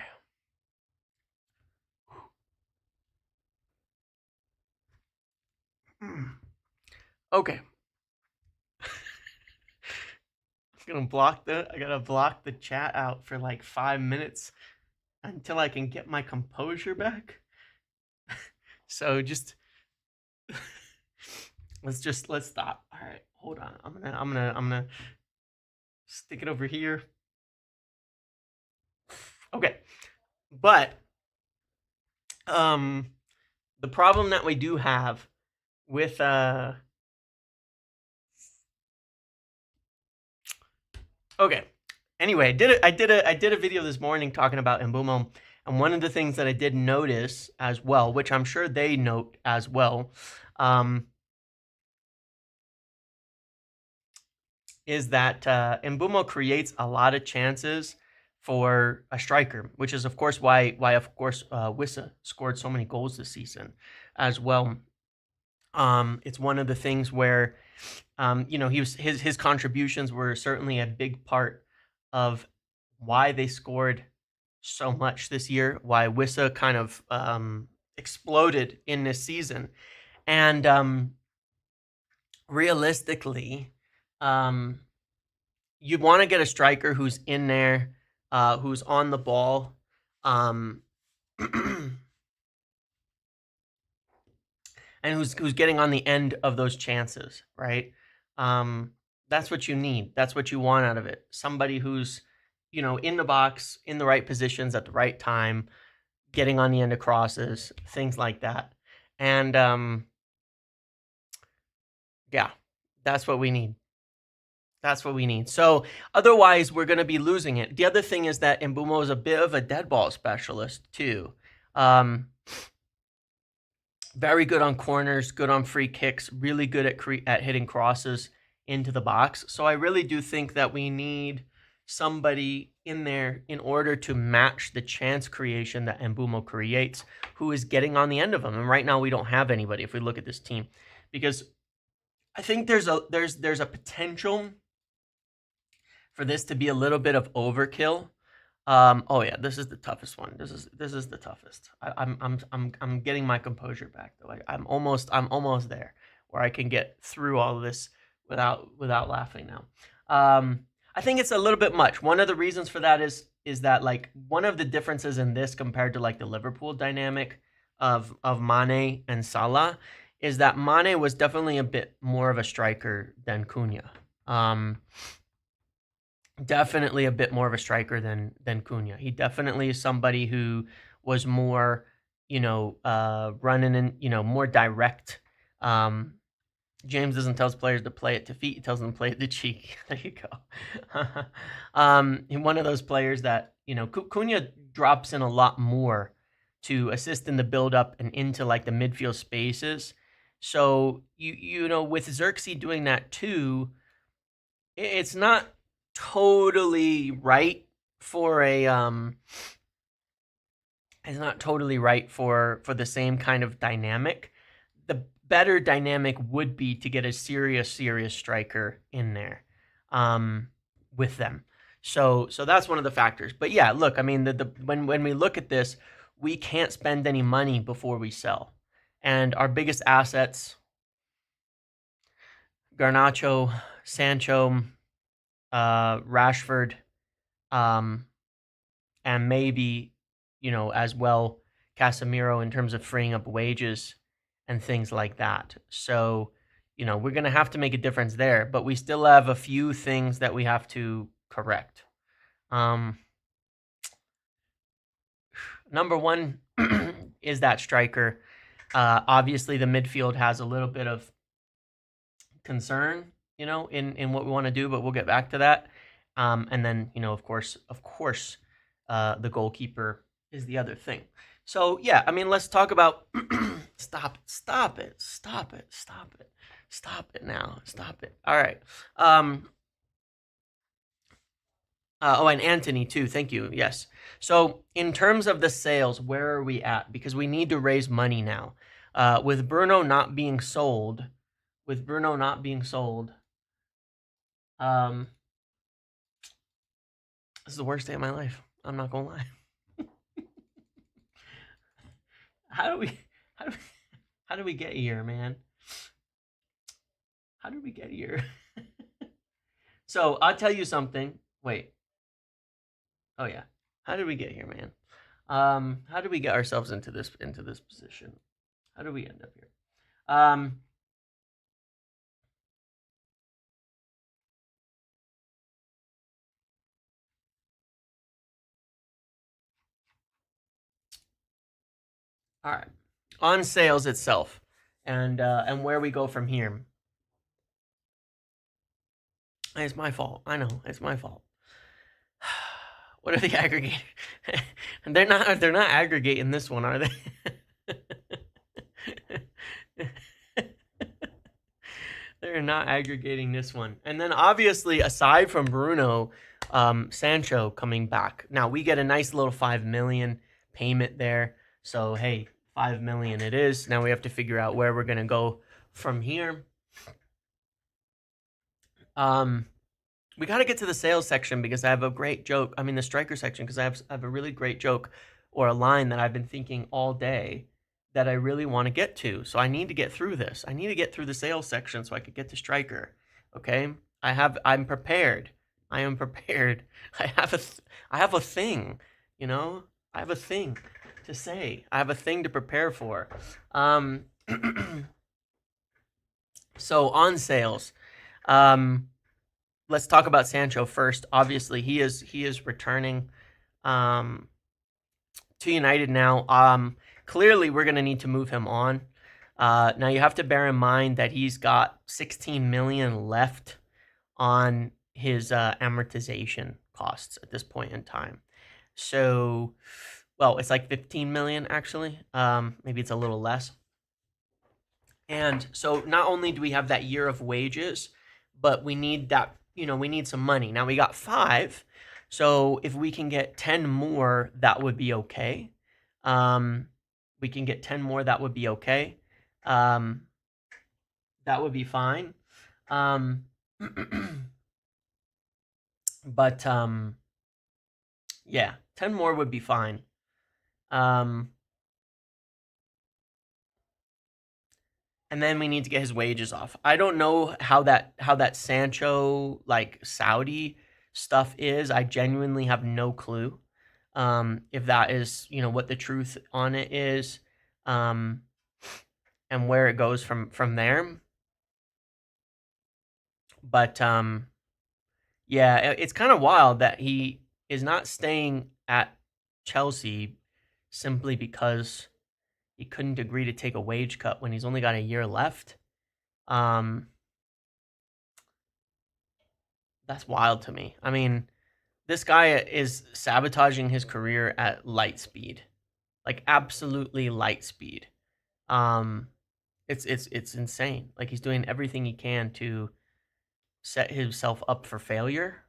Okay. I gotta block the chat out for like 5 minutes until I can get my composure back. So let's stop. All right, hold on. I'm gonna stick it over here. Okay, but um, the problem that we do have with okay. Anyway, I did a video this morning talking about Embumo, and one of the things that I did notice as well, which I'm sure they note as well, is that Embumo creates a lot of chances for a striker, which is of course why Wissa scored so many goals this season as well. It's one of the things where his contributions were certainly a big part of why they scored so much this year, why Wissa kind of exploded in this season. And realistically, you'd want to get a striker who's in there, who's on the ball, and who's getting on the end of those chances, right? That's what you need. That's what you want out of it. Somebody who's, in the box, in the right positions at the right time, getting on the end of crosses, things like that. And yeah, that's what we need. That's what we need. So otherwise, we're going to be losing it. The other thing is that Embumo is a bit of a dead ball specialist too. Very good on corners, good on free kicks, really good at hitting crosses into the box. So I really do think that we need somebody in there in order to match the chance creation that Embumo creates, who is getting on the end of them. And right now we don't have anybody if we look at this team, because I think there's a potential for this to be a little bit of overkill. Oh yeah, this is the toughest one. This is the toughest. I'm getting my composure back though. I'm almost there where I can get through all of this without laughing now. I think it's a little bit much. One of the reasons for that is that like one of the differences in this compared to like the Liverpool dynamic of Mane and Salah is that Mane was definitely a bit more of a striker than Cunha. definitely a bit more of a striker than Cunha. He definitely is somebody who was more, running in, more direct. Um, James doesn't tell his players to play it to feet; he tells them to play it to cheek. There you go. One of those players that Cunha drops in a lot more to assist in the build up and into like the midfield spaces. So with Xerxes doing that too, it's not totally right for a it's not totally right for the same kind of dynamic. The better dynamic would be to get a serious striker in there with them. So that's one of the factors. But yeah, look, I mean, when we look at this, we can't spend any money before we sell, and our biggest assets: Garnacho, Sancho, Rashford, um, and maybe, as well, Casemiro in terms of freeing up wages and things like that. So, we're going to have to make a difference there, but we still have a few things that we have to correct. Number one is that striker. Obviously, the midfield has a little bit of concern, in what we want to do, but we'll get back to that. And then, of course, the goalkeeper is the other thing. So yeah, I mean, let's talk about stop it now. Stop it. All right. And Anthony too. Thank you. Yes. So in terms of the sales, where are we at? Because we need to raise money now. With Bruno not being sold, this is the worst day of my life. I'm not gonna lie. How do we how do we get here, man? How did we get here? So I'll tell you something. Wait. Oh yeah. How did we get here, man? How did we get ourselves into this position? How did we end up here? All right. On sales itself, and where we go from here. It's my fault. I know it's my fault. What are the aggregators? They're not aggregating this one, are they? They're not aggregating this one. And then obviously, aside from Bruno, Sancho coming back. Now we get a nice little 5 million payment there. So hey, 5 million it is. Now we have to figure out where we're gonna go from here. We got to get to the sales section because I have a great joke. I mean, the striker section, because I have a really great joke or a line that I've been thinking all day that I really want to get to. So I need to get through this. I need to get through the sales section so I could get to striker. Okay, I'm prepared. I am prepared. I have a thing. I have a thing to say. I have a thing to prepare for. So on sales. Let's talk about Sancho first. Obviously, he is returning to United now. Clearly, we're going to need to move him on. Now, you have to bear in mind that he's got 16 million left on his amortization costs at this point in time. So, well, it's like 15 million actually. Maybe it's a little less. And so, not only do we have that year of wages, but we need that. We need some money. Now we got 5, so if we can get 10 more, that would be okay. We can get 10 more, that would be okay. That would be fine. But yeah, 10 more would be fine. And then we need to get his wages off. I don't know how that Sancho like Saudi stuff is. I genuinely have no clue if that is what the truth on it is, and where it goes from there. But Yeah, it's kind of wild that he is not staying at Chelsea simply because he couldn't agree to take a wage cut when he's only got a year left. Um, that's wild to me. I mean, this guy is sabotaging his career at light speed, like absolutely light speed. Um, it's insane. Like he's doing everything he can to set himself up for failure.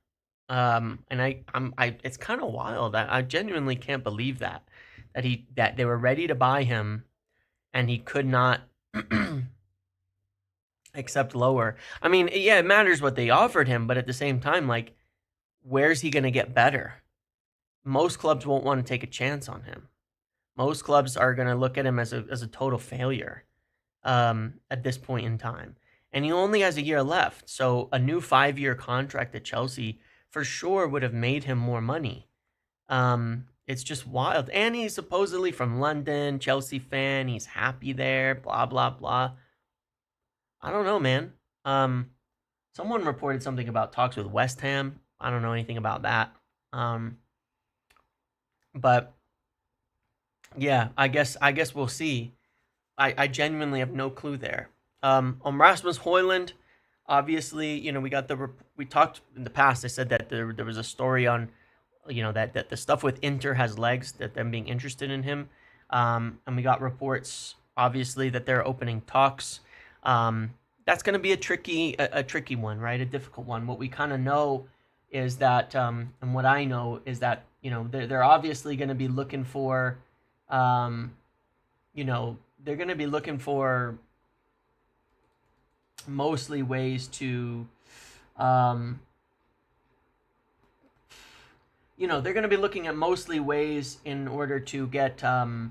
And it's kind of wild. I genuinely can't believe that they were ready to buy him, and he could not accept lower. I mean, yeah, it matters what they offered him, but at the same time, like, where's he going to get better? Most clubs won't want to take a chance on him. Most clubs are going to look at him as a total failure at this point in time. And he only has a year left. So a new 5-year contract at Chelsea for sure would have made him more money. It's just wild. And he's supposedly from London, Chelsea fan. He's happy there, blah, blah, blah. I don't know, man. Someone reported something about talks with West Ham. I don't know anything about that. But yeah, I guess we'll see. I genuinely have no clue there. On Rasmus Højlund, obviously, we talked in the past. I said that there was a story on, that the stuff with Inter has legs, that them being interested in him. And we got reports, obviously, that they're opening talks. That's going to be a tricky one, right? A difficult one. What we kind of know is that, and what I know is that, they're obviously going to be looking for, they're going to be looking for mostly ways to, they're going to be looking at mostly ways in order to get a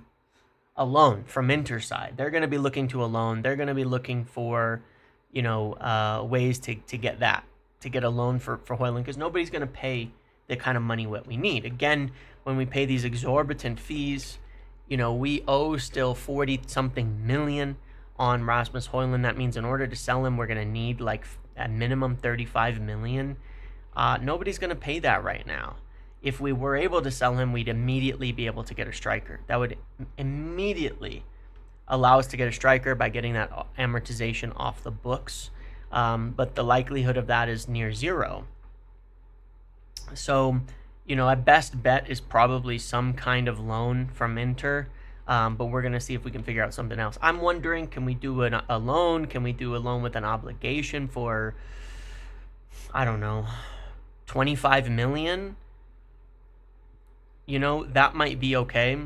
loan from Inter side. They're going to be looking to a loan. They're going to be looking for, ways to get a loan for Højlund, because nobody's going to pay the kind of money what we need. Again, when we pay these exorbitant fees, we owe still 40-something million on Rasmus Højlund. That means in order to sell him, we're going to need like at minimum 35 million. Nobody's going to pay that right now. If we were able to sell him, we'd immediately be able to get a striker. That would immediately allow us to get a striker by getting that amortization off the books. But the likelihood of that is near zero. So, a best bet is probably some kind of loan from Inter. But we're going to see if we can figure out something else. I'm wondering, can we do a loan? Can we do a loan with an obligation for, I don't know, 25 million? That might be okay.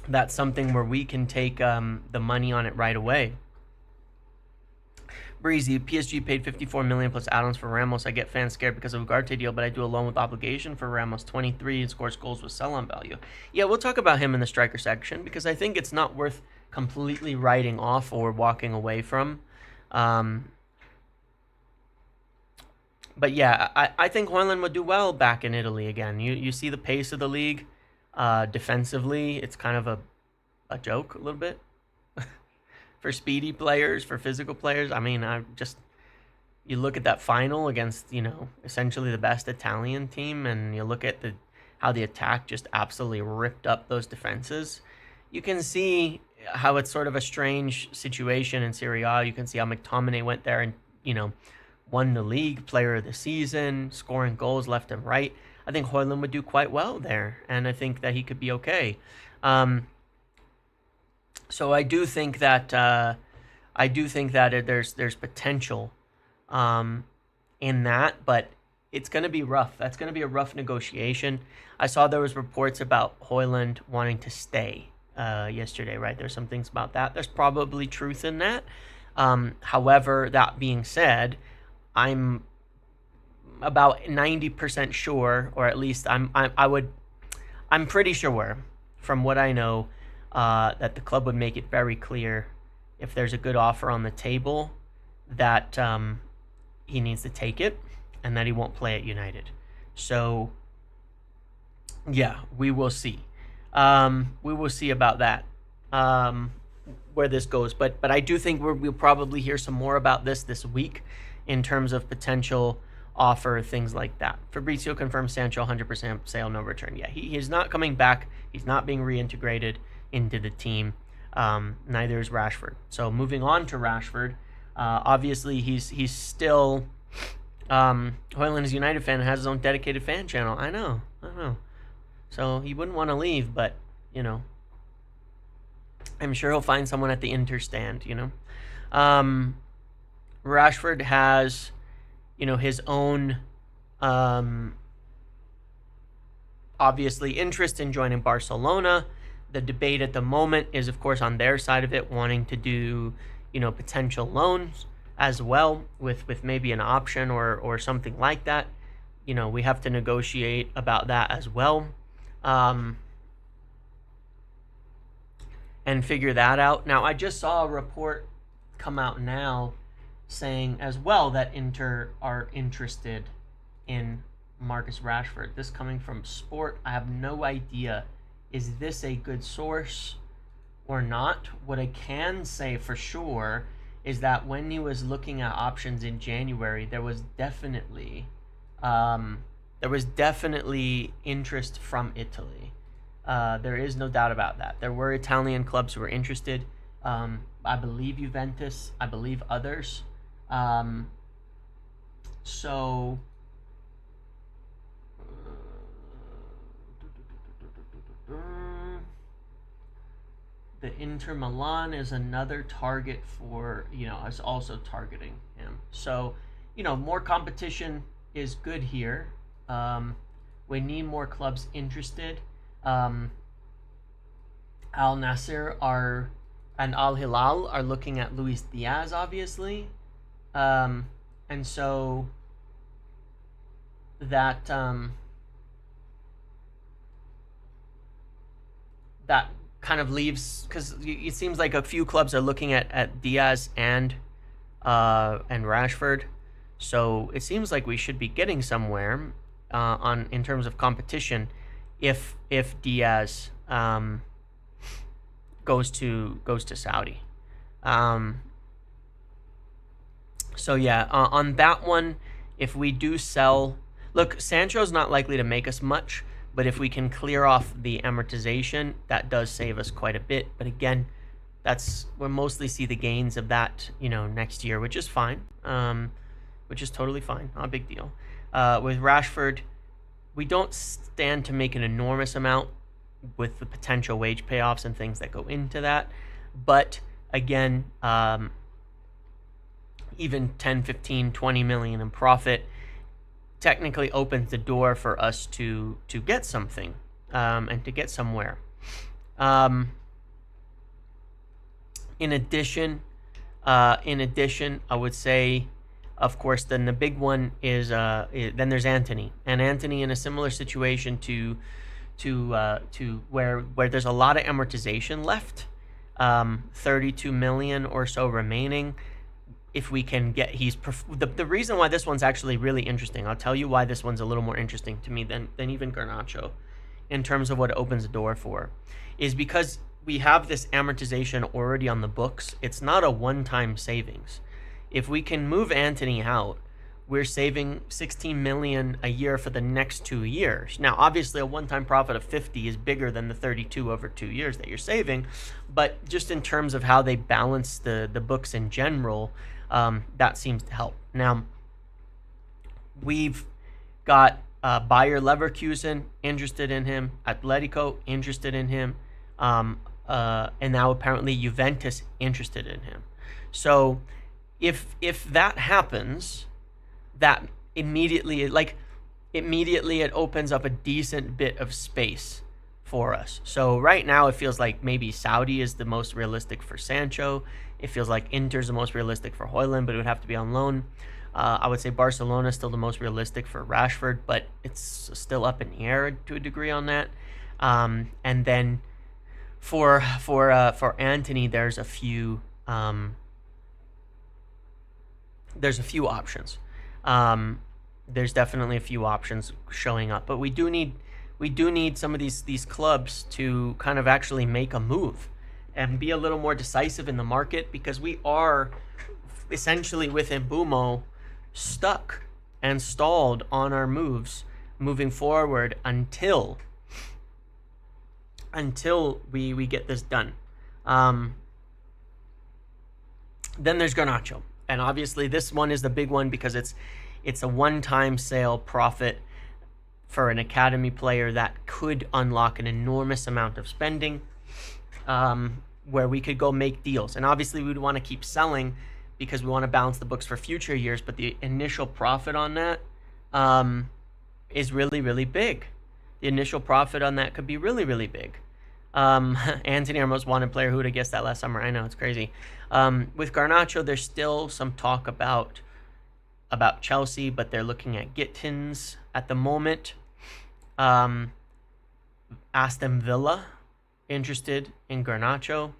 That's something where we can take the money on it right away. Breezy, PSG paid 54 million plus add-ons for Ramos. I get fans scared because of Ugarte deal, but I do a loan with obligation for Ramos. 23 and scores goals with sell-on value. Yeah, we'll talk about him in the striker section because I think it's not worth completely writing off or walking away from. But yeah, I think Højlund would do well back in Italy again. You see the pace of the league. Defensively, it's kind of a joke a little bit. For speedy players, for physical players. I mean, you look at that final against, essentially the best Italian team, and you look at how the attack just absolutely ripped up those defenses. You can see how it's sort of a strange situation in Serie A. You can see how McTominay went there and, won the league, player of the season, scoring goals left and right. I think Højlund would do quite well there, and I think that he could be okay. So I do think that there's potential in that, but it's going to be rough. That's going to be a rough negotiation. I saw there was reports about Højlund wanting to stay yesterday, right? There's some things about that. There's probably truth in that. However, that being said, I'm about 90% sure, or at least I'm pretty sure from what I know, that the club would make it very clear if there's a good offer on the table that he needs to take it and that he won't play at United. So, yeah, we will see. We will see about that, where this goes. But I do think we'll probably hear some more about this week in terms of potential offer, things like that. Fabrizio confirms Sancho 100% sale, no return. Yeah, he is not coming back. He's not being reintegrated into the team. Neither is Rashford. So moving on to Rashford, obviously he's still Hoyland is a United fan and has his own dedicated fan channel. I know. So he wouldn't want to leave, but you know, I'm sure he'll find someone at the Inter stand. You know, Rashford has, you know, his own obviously interest in joining Barcelona. The debate at the moment is, of course, on their side of it, wanting to do, you know, potential loans as well, with maybe an option or something like that. You know, we have to negotiate about that as well, and figure that out. Now, I just saw a report come out now saying as well that Inter are interested in Marcus Rashford. This coming from Sport. I have no idea. Is this a good source or not? What I can say for sure is that when he was looking at options in January, there was definitely interest from Italy. There is no doubt about that. There were Italian clubs who were interested. I believe Juventus. I believe others. So the Inter Milan is another target for, you know, is also targeting him. So, you know, more competition is good here. We need more clubs interested. Al Nassr and Al Hilal are looking at Luis Diaz, obviously. And so that that kind of leaves, because it seems like a few clubs are looking at Diaz and Rashford. So it seems like we should be getting somewhere in terms of competition if Diaz goes to Saudi. So yeah, on that one, if we do sell, look, Sancho's not likely to make us much, but if we can clear off the amortization, that does save us quite a bit. But again, we'll mostly see the gains of that, you know, next year, which is fine, which is totally fine, not a big deal. With Rashford, we don't stand to make an enormous amount with the potential wage payoffs and things that go into that. But again, even 10, 15, 20 million in profit technically opens the door for us to get something and to get somewhere. In addition, I would say, of course, then the big one is then there's Antony, and Antony in a similar situation to where there's a lot of amortization left, 32 million or so remaining. If we can get, the reason why this one's actually really interesting, I'll tell you why this one's a little more interesting to me than even Garnacho in terms of what it opens the door for, is because we have this amortization already on the books. It's not a one-time savings. If we can move Antony out, we're saving 16 million a year for the next 2 years. Now, obviously, a one-time profit of 50 is bigger than the 32 over 2 years that you're saving, but just in terms of how they balance the books in general, that seems to help. Now, we've got Bayer Leverkusen interested in him, Atletico interested in him, and now apparently Juventus interested in him. So if that happens, that immediately it opens up a decent bit of space for us. So right now it feels like maybe Saudi is the most realistic for Sancho. It feels like Inter's the most realistic for Hoyland, but it would have to be on loan. I would say Barcelona is still the most realistic for Rashford, but it's still up in the air to a degree on that. And then for Antony, there's a few options. There's definitely a few options showing up, but we do need some of these clubs to kind of actually make a move and be a little more decisive in the market, because we are essentially with Embumo stuck and stalled on our moves moving forward until we get this done. Then there's Garnacho, and obviously this one is the big one because it's a one-time sale profit for an academy player that could unlock an enormous amount of spending, where we could go make deals. And obviously we'd want to keep selling because we want to balance the books for future years, but the initial profit on that is really, really big. The initial profit on that could be really, really big. Anthony, our most wanted player, who would have guessed that last summer? I know, it's crazy. With Garnacho, there's still some talk about Chelsea, but they're looking at Gittins at the moment. Aston Villa interested in Garnacho.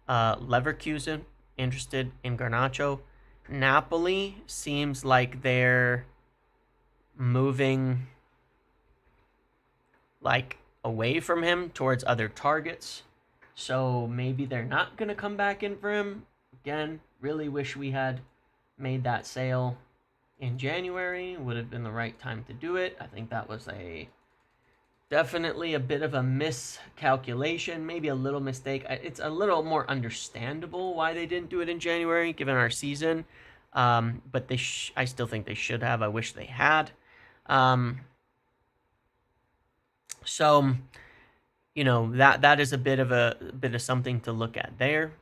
Leverkusen interested in Garnacho. Napoli seems like they're moving away from him towards other targets. So maybe they're not going to come back in for him. Again, really wish we had made that sale in January. Would have been the right time to do it. I think that was definitely a bit of a miscalculation, maybe a little mistake. It's a little more understandable why they didn't do it in January, given our season. But I still think they should have. I wish they had. So, that is a bit of something to look at there.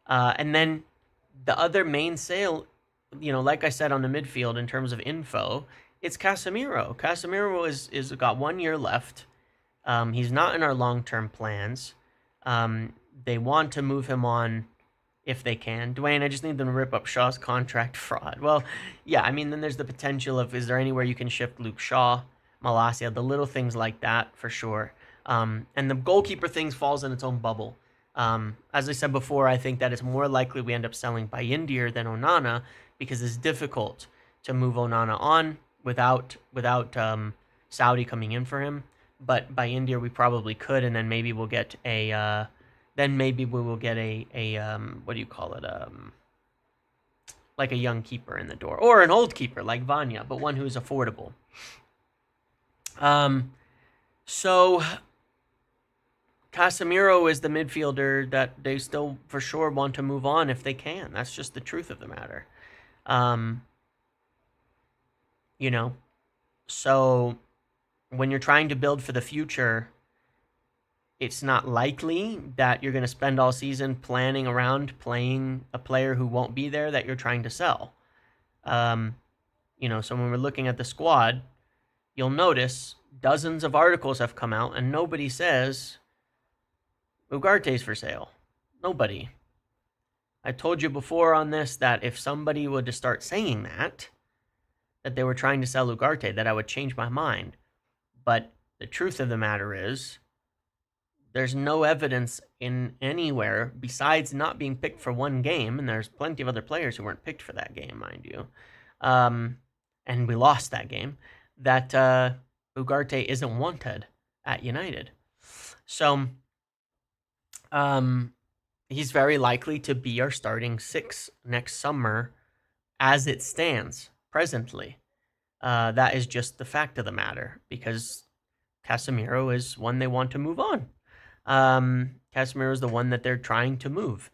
And then the other main sale, like I said on the midfield in terms of info, it's Casemiro. Casemiro is got 1 year left. He's not in our long-term plans. They want to move him on if they can. Dwayne, I just need them to rip up Shaw's contract fraud. Well, yeah, I mean, then there's the potential of, is there anywhere you can shift Luke Shaw, Malacia, the little things like that, for sure. And the goalkeeper things falls in its own bubble. As I said before, I think that it's more likely we end up selling Bayindir than Onana, because it's difficult to move Onana on without Saudi coming in for him. But Bayindir we probably could, and then maybe we'll get a what do you call it, like a young keeper in the door, or an old keeper like Vanya, but one who's affordable. So Casemiro is the midfielder that they still for sure want to move on if they can. That's just the truth of the matter. So when you're trying to build for the future, it's not likely that you're going to spend all season planning around playing a player who won't be there that you're trying to sell. So when we're looking at the squad, you'll notice dozens of articles have come out and nobody says Ugarte's for sale. Nobody. I told you before on this that if somebody were to start saying that they were trying to sell Ugarte, that I would change my mind. But the truth of the matter is, there's no evidence in anywhere besides not being picked for one game, and there's plenty of other players who weren't picked for that game, mind you. And we lost that game, that Ugarte isn't wanted at United. So he's very likely to be our starting six next summer as it stands presently. That is just the fact of the matter, because Casemiro is one they want to move on. Casemiro is the one that they're trying to move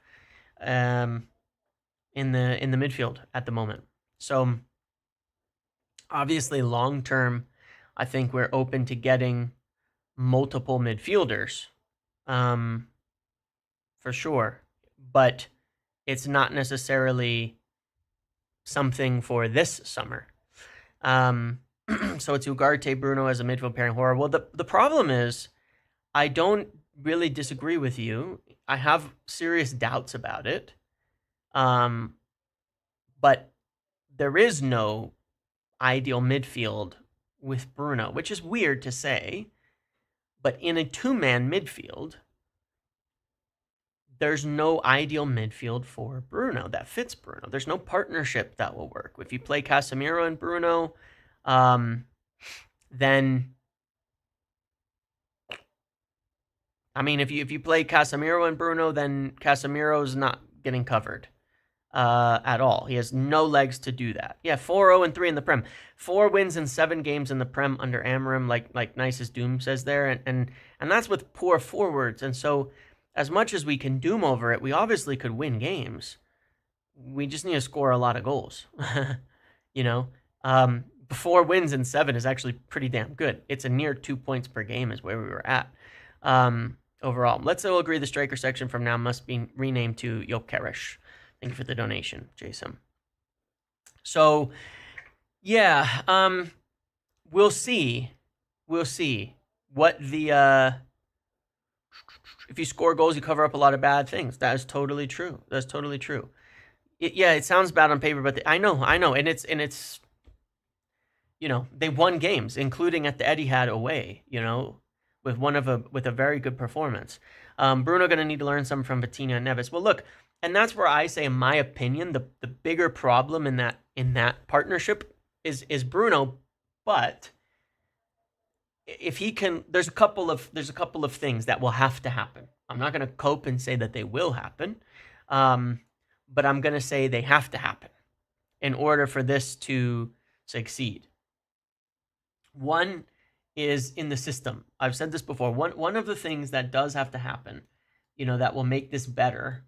in the midfield at the moment. So obviously long term, I think we're open to getting multiple midfielders, for sure, but it's not necessarily something for this summer. So it's Ugarte, Bruno as a midfield pairing horror. Well, the problem is, I don't really disagree with you. I have serious doubts about it. But there is no ideal midfield with Bruno, which is weird to say. But in a two-man midfield, there's no ideal midfield for Bruno that fits Bruno. There's no partnership that will work. If you play Casemiro and Bruno, then I mean, if you play Casemiro and Bruno, then Casemiro's not getting covered. at all. He has no legs to do that. Yeah, 4-0-3 in the Prem. 4 wins in 7 games in the Prem under Amarim, like Nice as Doom says there, and that's with poor forwards. And so, as much as we can doom over it, we obviously could win games. We just need to score a lot of goals. you know, 4 wins in 7 is actually pretty damn good. It's a near 2 points per game is where we were at. Overall, let's all agree the striker section from now must be renamed to Gyokeres. Thank you for the donation, Jason. So, yeah, we'll see. We'll see what the if you score goals, you cover up a lot of bad things. That is totally true. That's totally true. Yeah, it sounds bad on paper, but I know, and it's they won games, including at the Etihad away. With a very good performance. Bruno going to need to learn something from Vitinha and Neves. Well, look, and that's where I say, in my opinion, the bigger problem in that partnership is Bruno. But if he can, there's a couple of things that will have to happen. I'm not going to cope and say that they will happen, but I'm going to say they have to happen in order for this to succeed. One is in the system. I've said this before. One of the things that does have to happen, that will make this better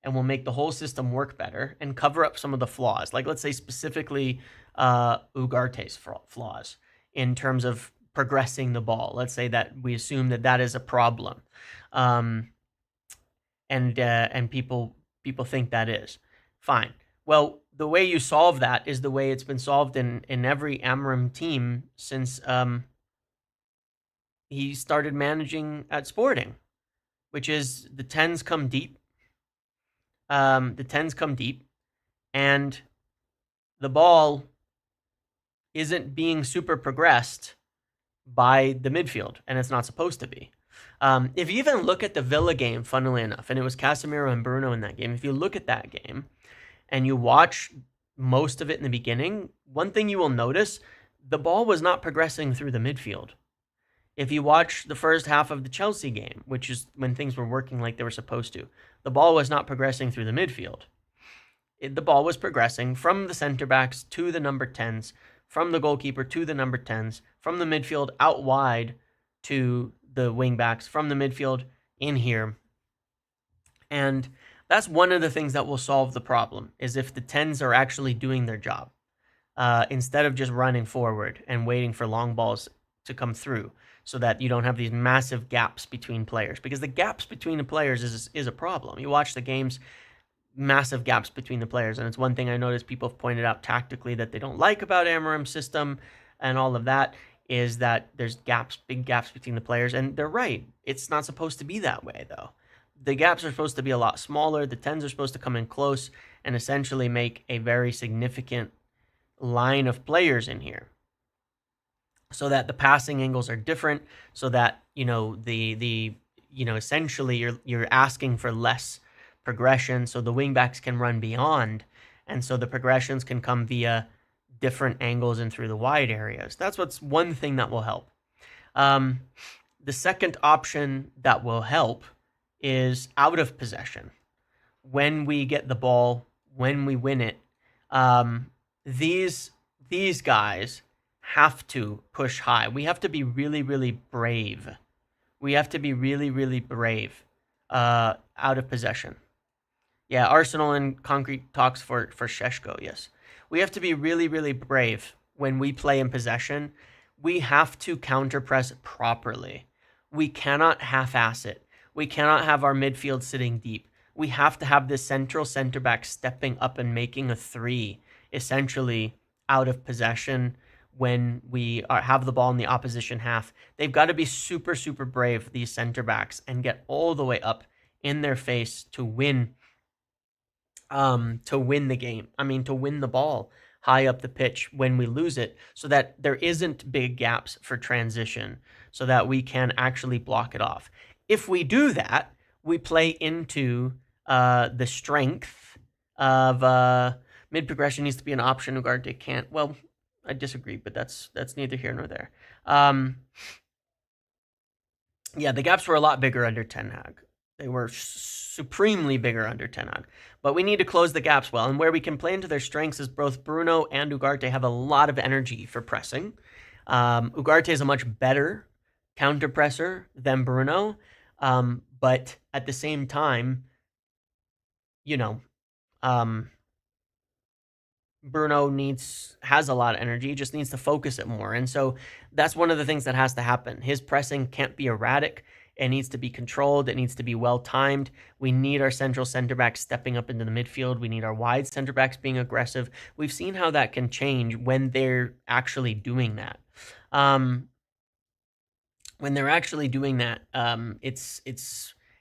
and will make the whole system work better and cover up some of the flaws. Like, let's say specifically Ugarte's flaws in terms of progressing the ball. Let's say that we assume that is a problem, and people think that is fine. Well, the way you solve that is the way it's been solved in every Amarim team since he started managing at Sporting, which is the 10s come deep. The 10s come deep, and the ball isn't being super progressed by the midfield, and it's not supposed to be. If you even look at the Villa game, funnily enough, and it was Casemiro and Bruno in that game, if you look at that game and you watch most of it in the beginning, one thing you will notice, the ball was not progressing through the midfield. If you watch the first half of the Chelsea game, which is when things were working like they were supposed to, the ball was not progressing through the midfield. The ball was progressing from the center backs to the number 10s, from the goalkeeper to the number 10s, from the midfield out wide to the wing backs, from the midfield in here. And that's one of the things that will solve the problem, is if the 10s are actually doing their job, instead of just running forward and waiting for long balls to come through, so that you don't have these massive gaps between players. Because the gaps between the players is a problem. You watch the games, massive gaps between the players, and it's one thing I noticed people have pointed out tactically that they don't like about Amarim's system and all of that, is that there's gaps, big gaps between the players, and they're right. It's not supposed to be that way, though. The gaps are supposed to be a lot smaller. The 10s are supposed to come in close and essentially make a very significant line of players in here, so that the passing angles are different, so that essentially you're asking for less progression, so the wingbacks can run beyond, and so the progressions can come via different angles and through the wide areas. That's what's one thing that will help. The second option that will help is out of possession. When we get the ball, when we win it, these guys have to push high. We have to be really, really brave. We have to be really, really brave out of possession. Yeah, Arsenal and concrete talks for Šeško, yes. We have to be really, really brave when we play in possession. We have to counter-press properly. We cannot half-ass it. We cannot have our midfield sitting deep. We have to have this central center-back stepping up and making a 3, essentially, out of possession when we have the ball in the opposition half. They've got to be super, super brave, these center-backs, and get all the way up in their face to win the game. I mean, to win the ball high up the pitch when we lose it, so that there isn't big gaps for transition, so that we can actually block it off. If we do that, we play into the strength of mid-progression needs to be an option. Ugarte can't. Well, I disagree, but that's neither here nor there. Yeah, the gaps were a lot bigger under Ten Hag. They were supremely bigger under Ten Hag. But we need to close the gaps well. And where we can play into their strengths is both Bruno and Ugarte have a lot of energy for pressing. Ugarte is a much better counter presser than Bruno. But at the same time, Bruno has a lot of energy, just needs to focus it more. And so that's one of the things that has to happen. His pressing can't be erratic. It needs to be controlled. It needs to be well timed. We need our central center backs stepping up into the midfield. We need our wide center backs being aggressive. We've seen how that can change when they're actually doing that. When they're actually doing that,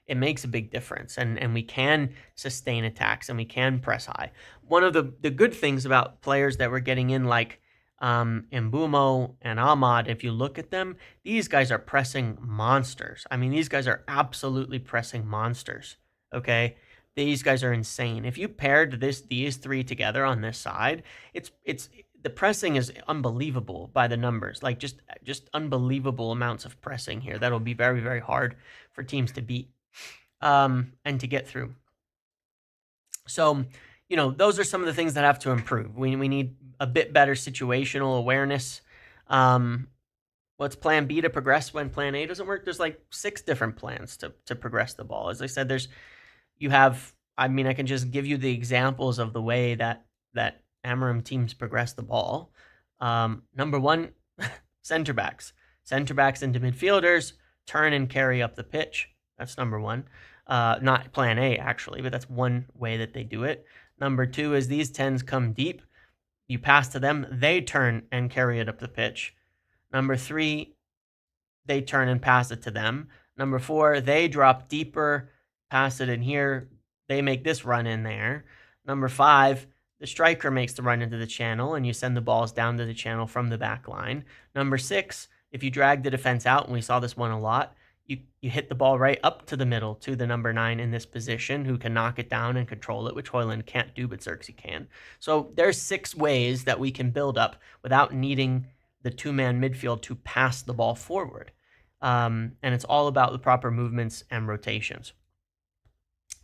it makes a big difference, and we can sustain attacks and we can press high. One of the good things about players that we're getting in, like Embumo and Ahmad, if you look at them, these guys are pressing monsters. I mean, these guys are absolutely pressing monsters. Okay, these guys are insane. If you paired these three together on this side, it's the pressing is unbelievable by the numbers. Like just unbelievable amounts of pressing here. That'll be very, very hard for teams to beat and to get through. So, those are some of the things that have to improve. We need a bit better situational awareness. What's plan B to progress when plan A doesn't work? There's like 6 different plans to progress the ball. As I said, I can just give you the examples of the way that Amorim teams progress the ball. Number 1, center backs. Center backs into midfielders, turn and carry up the pitch. That's number 1. Not plan A, actually, but that's one way that they do it. Number 2 is these 10s come deep. You pass to them, they turn and carry it up the pitch. Number 3, they turn and pass it to them. Number 4, they drop deeper, pass it in here. They make this run in there. Number 5, the striker makes the run into the channel, and you send the balls down to the channel from the back line. Number 6, if you drag the defense out, and we saw this one a lot, you hit the ball right up to the middle to the number 9 in this position, who can knock it down and control it, which Højlund can't do, but Xerxes can. So there's 6 ways that we can build up without needing the 2-man midfield to pass the ball forward. And it's all about the proper movements and rotations.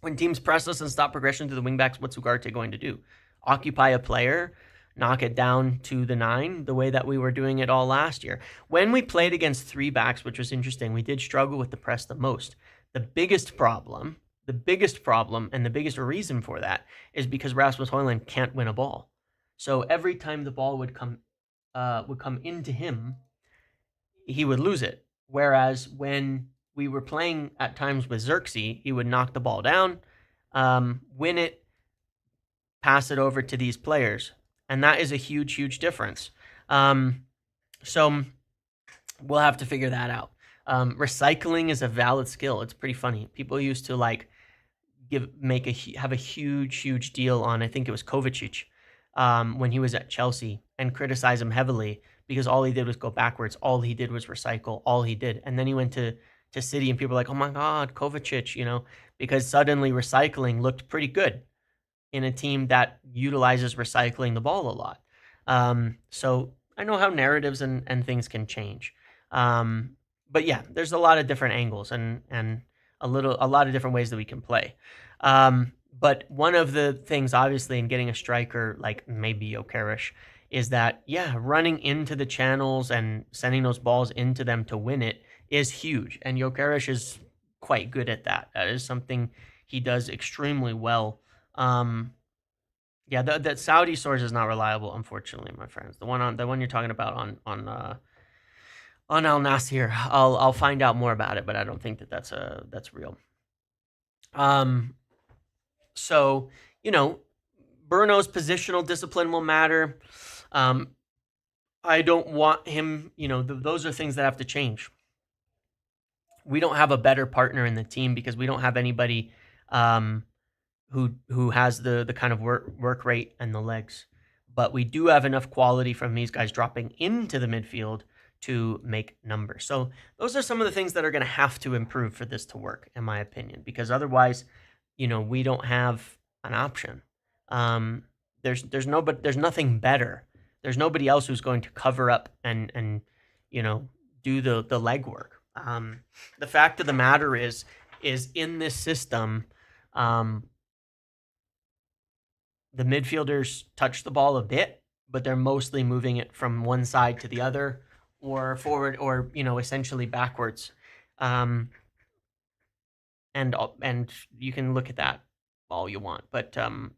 When teams press us and stop progression to the wingbacks, what's Ugarte going to do? Occupy a player, knock it down to the 9, the way that we were doing it all last year. When we played against 3 backs, which was interesting, we did struggle with the press the most. The biggest problem, and the biggest reason for that is because Rasmus Højlund can't win a ball. So every time the ball would come into him, he would lose it. Whereas when we were playing at times with Xerxes, he would knock the ball down, win it, pass it over to these players. And that is a huge, huge difference. So we'll have to figure that out. Recycling is a valid skill. It's pretty funny. People used to have a huge, huge deal on, I think it was Kovacic, when he was at Chelsea, and criticize him heavily because all he did was go backwards. All he did was recycle. All he did. And then he went to City, and people were like, oh my God, Kovacic, because suddenly recycling looked pretty good in a team that utilizes recycling the ball a lot. So I know how narratives and things can change. But yeah, there's a lot of different angles and a lot of different ways that we can play. But one of the things, obviously, in getting a striker like maybe Gyokeres is that, running into the channels and sending those balls into them to win it is huge. And Gyokeres is quite good at that. That is something he does extremely well. That Saudi source is not reliable, unfortunately, my friends. The one you're talking about on Al Nasir, I'll find out more about it, but I don't think that's real. So Bruno's positional discipline will matter. I don't want him. Those are things that have to change. We don't have a better partner in the team because we don't have anybody who has the kind of work rate and the legs. But we do have enough quality from these guys dropping into the midfield to make numbers. So those are some of the things that are going to have to improve for this to work, in my opinion, because otherwise, we don't have an option. There's nothing better. There's nobody else who's going to cover up and do the legwork. The fact of the matter is, is in this system, the midfielders touch the ball a bit, but they're mostly moving it from one side to the other, or forward, or essentially backwards. And you can look at that all you want, but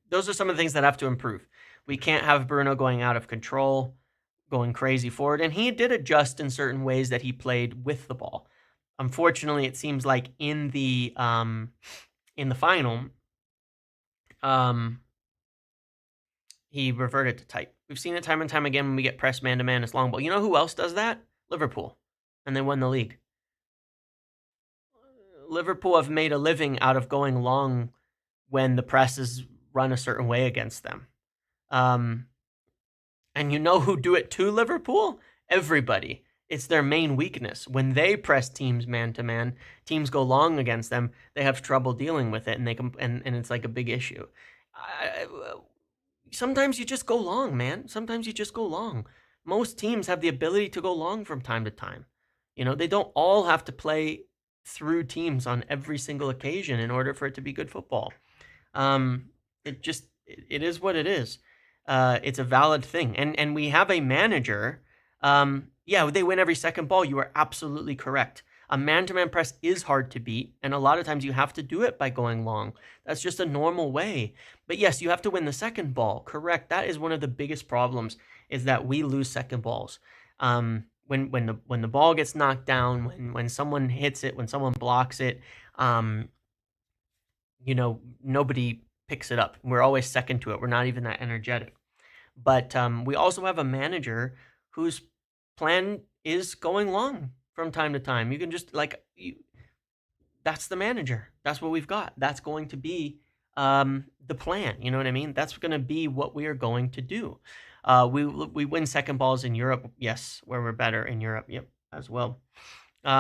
those are some of the things that have to improve. We can't have Bruno going out of control, going crazy forward, and he did adjust in certain ways that he played with the ball. Unfortunately, it seems like in the final, he reverted to tight. We've seen it time and time again when we get pressed man-to-man, it's long ball. You know who else does that? Liverpool. And they won the league. Liverpool have made a living out of going long when the press is run a certain way against them. And you know who do it to Liverpool? Everybody. It's their main weakness. When they press teams man-to-man, teams go long against them, they have trouble dealing with it, and and it's like a big issue. Sometimes you just go long, man. Sometimes you just go long. Most teams have the ability to go long from time to time. They don't all have to play through teams on every single occasion in order for it to be good football. It is what it is. It's a valid thing. And we have a manager. They win every second ball. You are absolutely correct. A man-to-man press is hard to beat, and a lot of times you have to do it by going long. That's just a normal way. But yes, you have to win the second ball. Correct. That is one of the biggest problems, is that we lose second balls. When the ball gets knocked down, when someone hits it, when someone blocks it, nobody picks it up. We're always second to it. We're not even that energetic. But we also have a manager whose plan is going long from time to time. You can just that's the manager. That's what we've got. That's going to be the plan. You know what I mean? That's going to be what we are going to do. We win second balls in Europe, yes, where we're better in Europe, yep, as well. We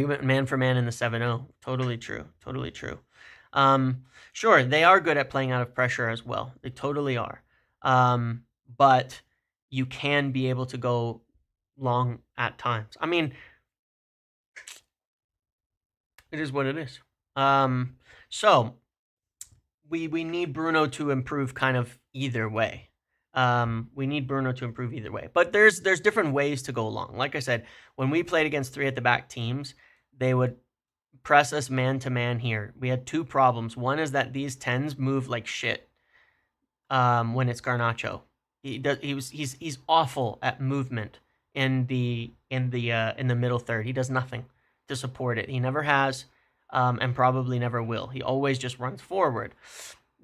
went man for man in the 7-0. Totally true. Totally true. Sure, they are good at playing out of pressure as well. They totally are. But you can be able to go long at times. I mean, it is what it is. So we need Bruno to improve kind of either way. We need Bruno to improve either way. But there's different ways to go long. Like I said, when we played against 3 at the back teams, they would press us man-to-man here. We had 2 problems. One is that these 10s move like shit when it's Garnacho. He's awful at movement in the middle third. He does nothing to support it. He never has, and probably never will. He always just runs forward.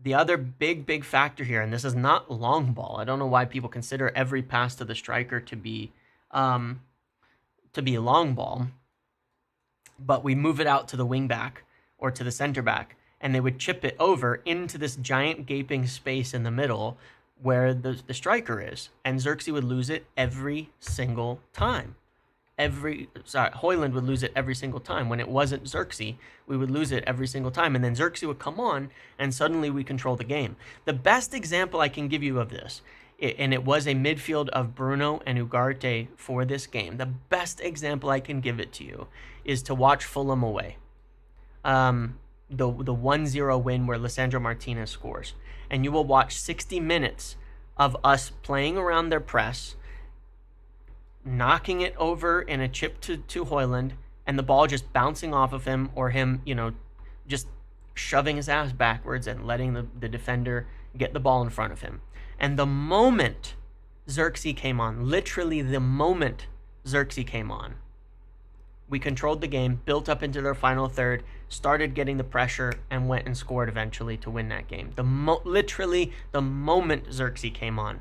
The other big factor here, and this is not long ball. I don't know why people consider every pass to the striker to be long ball, but we move it out to the wing back or to the center back, and they would chip it over into this giant gaping space in the middle where the striker is, and Xerxes would lose it every single time. Højlund would lose it every single time. When it wasn't Xerxes, we would lose it every single time, and then Xerxes would come on, and suddenly we control the game. The best example I can give you of this, and it was a midfield of Bruno and Ugarte for this game, the best example I can give it to you is to watch Fulham away. The 1-0 win where Lisandro Martinez scores. And you will watch 60 minutes of us playing around their press, knocking it over in a chip to Højlund, and the ball just bouncing off of him, or him, just shoving his ass backwards and letting the defender get the ball in front of him. And the moment Xerxes came on, literally the moment Xerxes came on, we controlled the game, built up into their final third, started getting the pressure, and went and scored eventually to win that game. Literally the moment Xerxes came on,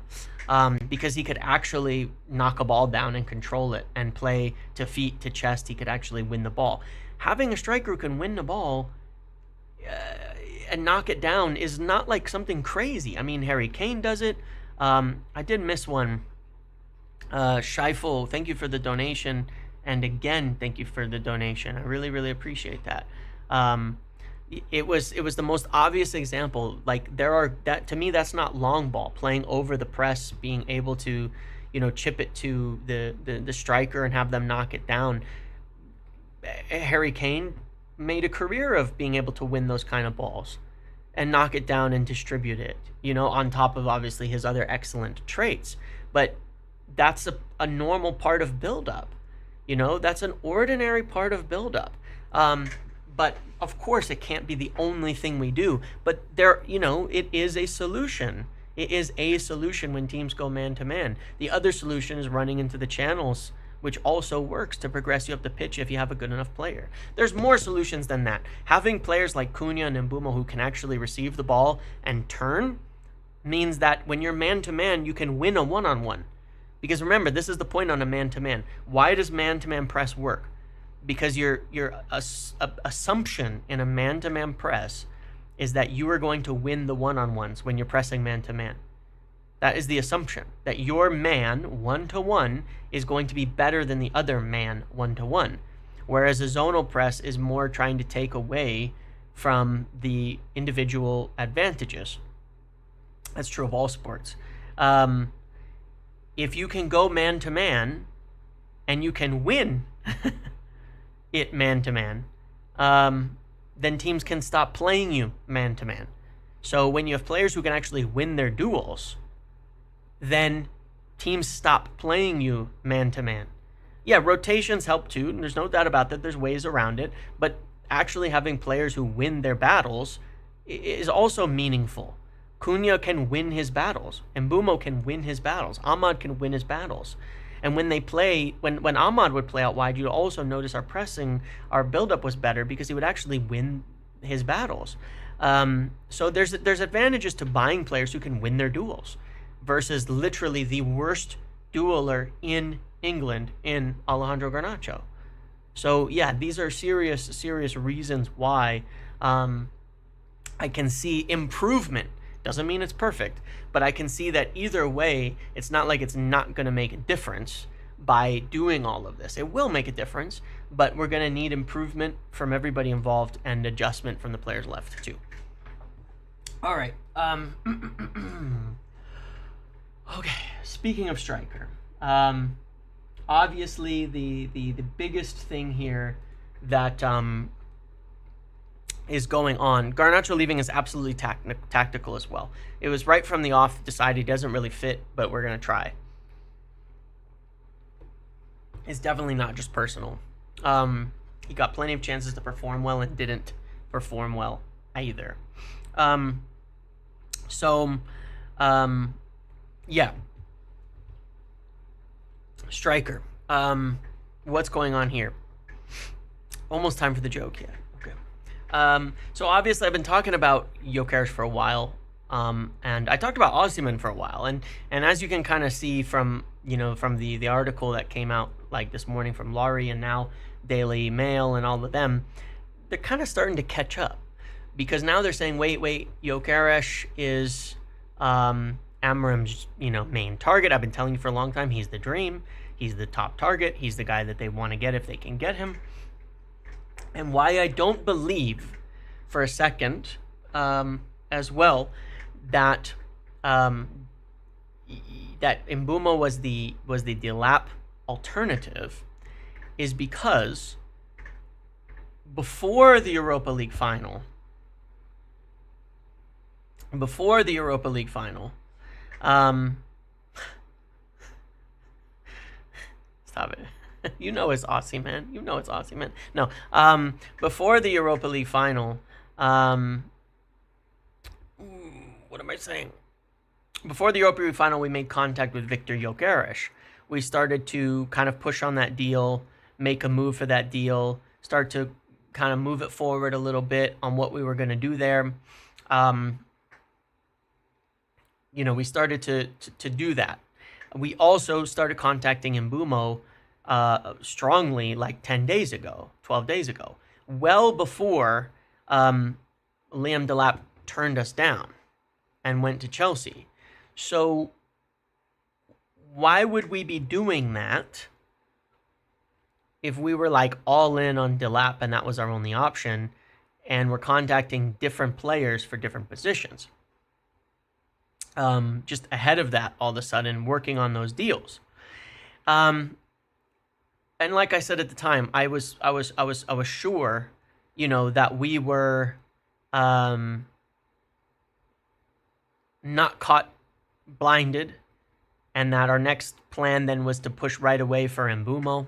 because he could actually knock a ball down and control it and play to feet, to chest. He could actually win the ball. Having a striker who can win the ball and knock it down is not like something crazy. I mean, Harry Kane does it. I did miss one. Scheifel, thank you for the donation. And again, thank you for the donation. I really, really appreciate that. It was the most obvious example. Like, to me, that's not long ball. Playing over the press, being able to, chip it to the striker and have them knock it down. Harry Kane made a career of being able to win those kind of balls and knock it down and distribute it, on top of obviously his other excellent traits. But that's a normal part of build-up. That's an ordinary part of build-up. But of course, it can't be the only thing we do. But it is a solution. It is a solution when teams go man-to-man. The other solution is running into the channels, which also works to progress you up the pitch if you have a good enough player. There's more solutions than that. Having players like Cunha and Embumo who can actually receive the ball and turn means that when you're man-to-man, you can win a one-on-one. Because remember, this is the point on a man-to-man. Why does man-to-man press work? Because your assumption in a man-to-man press is that you are going to win the one-on-ones when you're pressing man-to-man. That is the assumption, that your man, one-to-one, is going to be better than the other man, one-to-one. Whereas a zonal press is more trying to take away from the individual advantages. That's true of all sports. If you can go man-to-man, and you can win it man-to-man, then teams can stop playing you man-to-man. So when you have players who can actually win their duels, then teams stop playing you man-to-man. Yeah, rotations help too, and there's no doubt about that. There's ways around it, but actually having players who win their battles is also meaningful. Cunha can win his battles. Embumo can win his battles. Ahmad can win his battles. And when they play, when Ahmad would play out wide, you'd also notice our pressing, our build-up was better because he would actually win his battles. So there's advantages to buying players who can win their duels versus literally the worst dueler in England in Alejandro Garnacho. So yeah, these are serious reasons why I can see improvement. Doesn't mean it's perfect, but I can see that either way, it's not like it's not going to make a difference by doing all of this. It will make a difference, but we're going to need improvement from everybody involved and adjustment from the players left too. All right. Okay, speaking of striker, obviously the biggest thing here that is going on, Garnacho leaving is absolutely tactical as well. It was right from the off, decided he doesn't really fit, but we're going to try. It's definitely not just personal. He got plenty of chances to perform well and didn't perform well either. Yeah. Striker. What's going on here? Almost time for the joke here. Okay. So obviously I've been talking about Gyokeres for a while. And I talked about Osimhen for a while. And as you can kind of see from the article that came out like this morning from Laurie and now Daily Mail and all of them, they're kind of starting to catch up. Because now they're saying, wait, Gyokeres is Amram's main target. I've been telling you for a long time, he's the dream. He's the top target. He's the guy that they want to get if they can get him. And why I don't believe for a second as well that that Embumo was the Delap alternative is because before the Europa League final, stop it. You know it's Osimhen. No. Before the Europa League final, what am I saying? Before the Europa League final, we made contact with Victor Gyokeres. We started to kind of push on that deal, make a move for that deal, start to kind of move it forward a little bit on what we were going to do there. We started to do that. We also started contacting Embumo strongly like 10 days ago, 12 days ago, well before Liam Delap turned us down and went to Chelsea. So why would we be doing that if we were like all in on Delap and that was our only option and we're contacting different players for different positions? Just ahead of that, all of a sudden, working on those deals. and like I said at the time, I was sure, that we were um, not caught blinded, and that our next plan then was to push right away for Embumo.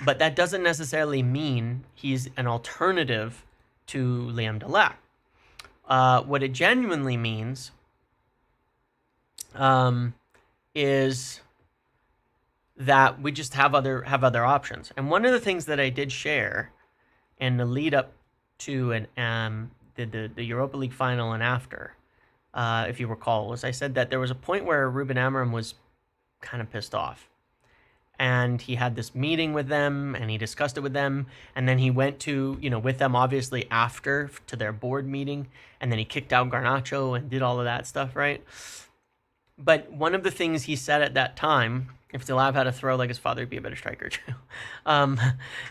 But that doesn't necessarily mean he's an alternative to Liam Delap. What it genuinely means is that we just have other options. And one of the things that I did share in the lead up to the Europa League final and after, if you recall, was I said that there was a point where Ruben Amorim was kind of pissed off. And he had this meeting with them, and he discussed it with them, and then he went to, with them obviously after to their board meeting, and then he kicked out Garnacho and did all of that stuff, right? But one of the things he said at that time, if Delap had a throw like his father, he'd be a better striker too.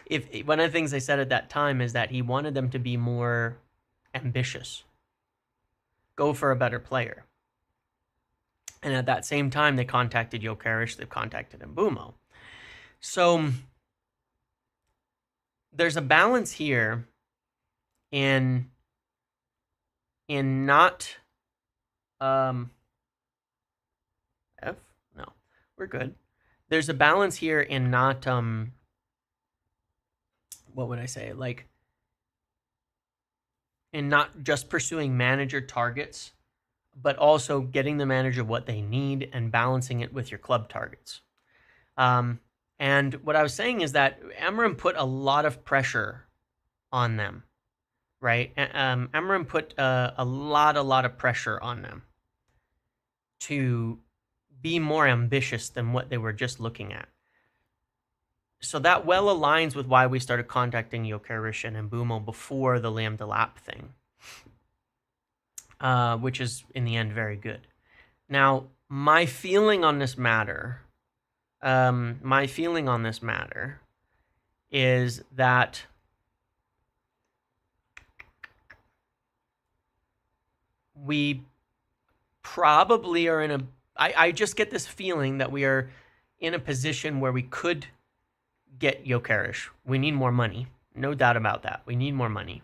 If one of the things they said at that time is that he wanted them to be more ambitious, go for a better player. And at that same time, they contacted Gyokeres, they've contacted Embumo. So there's a balance here in not F? No, we're good. There's a balance here in not what would I say? Like in not just pursuing manager targets, but also getting the manager what they need and balancing it with your club targets. And what I was saying is that Amorim put a lot of pressure on them, right? Amorim put a lot of pressure on them to be more ambitious than what they were just looking at. So that well aligns with why we started contacting Gyokeres and Embumo before the Liam Delap thing, which is in the end very good. Now, my feeling on this matter is that we probably are in a... I just get this feeling that we are in a position where we could get Gyokeres. We need more money. No doubt about that. We need more money.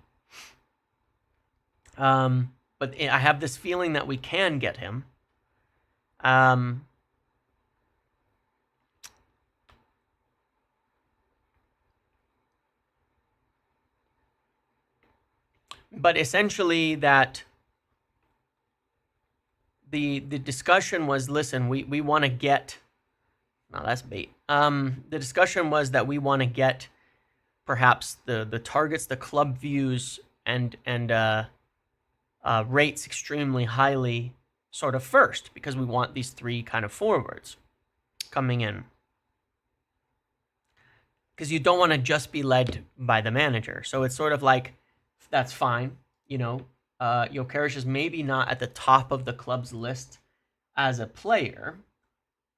But I have this feeling that we can get him. But essentially that the discussion was, listen, we want to get... No, that's bait. The discussion was that we want to get perhaps the targets the club views and rates extremely highly sort of first, because we want these three kind of forwards coming in. Because you don't want to just be led by the manager. So it's sort of like, that's fine. Gyokeres is maybe not at the top of the club's list as a player.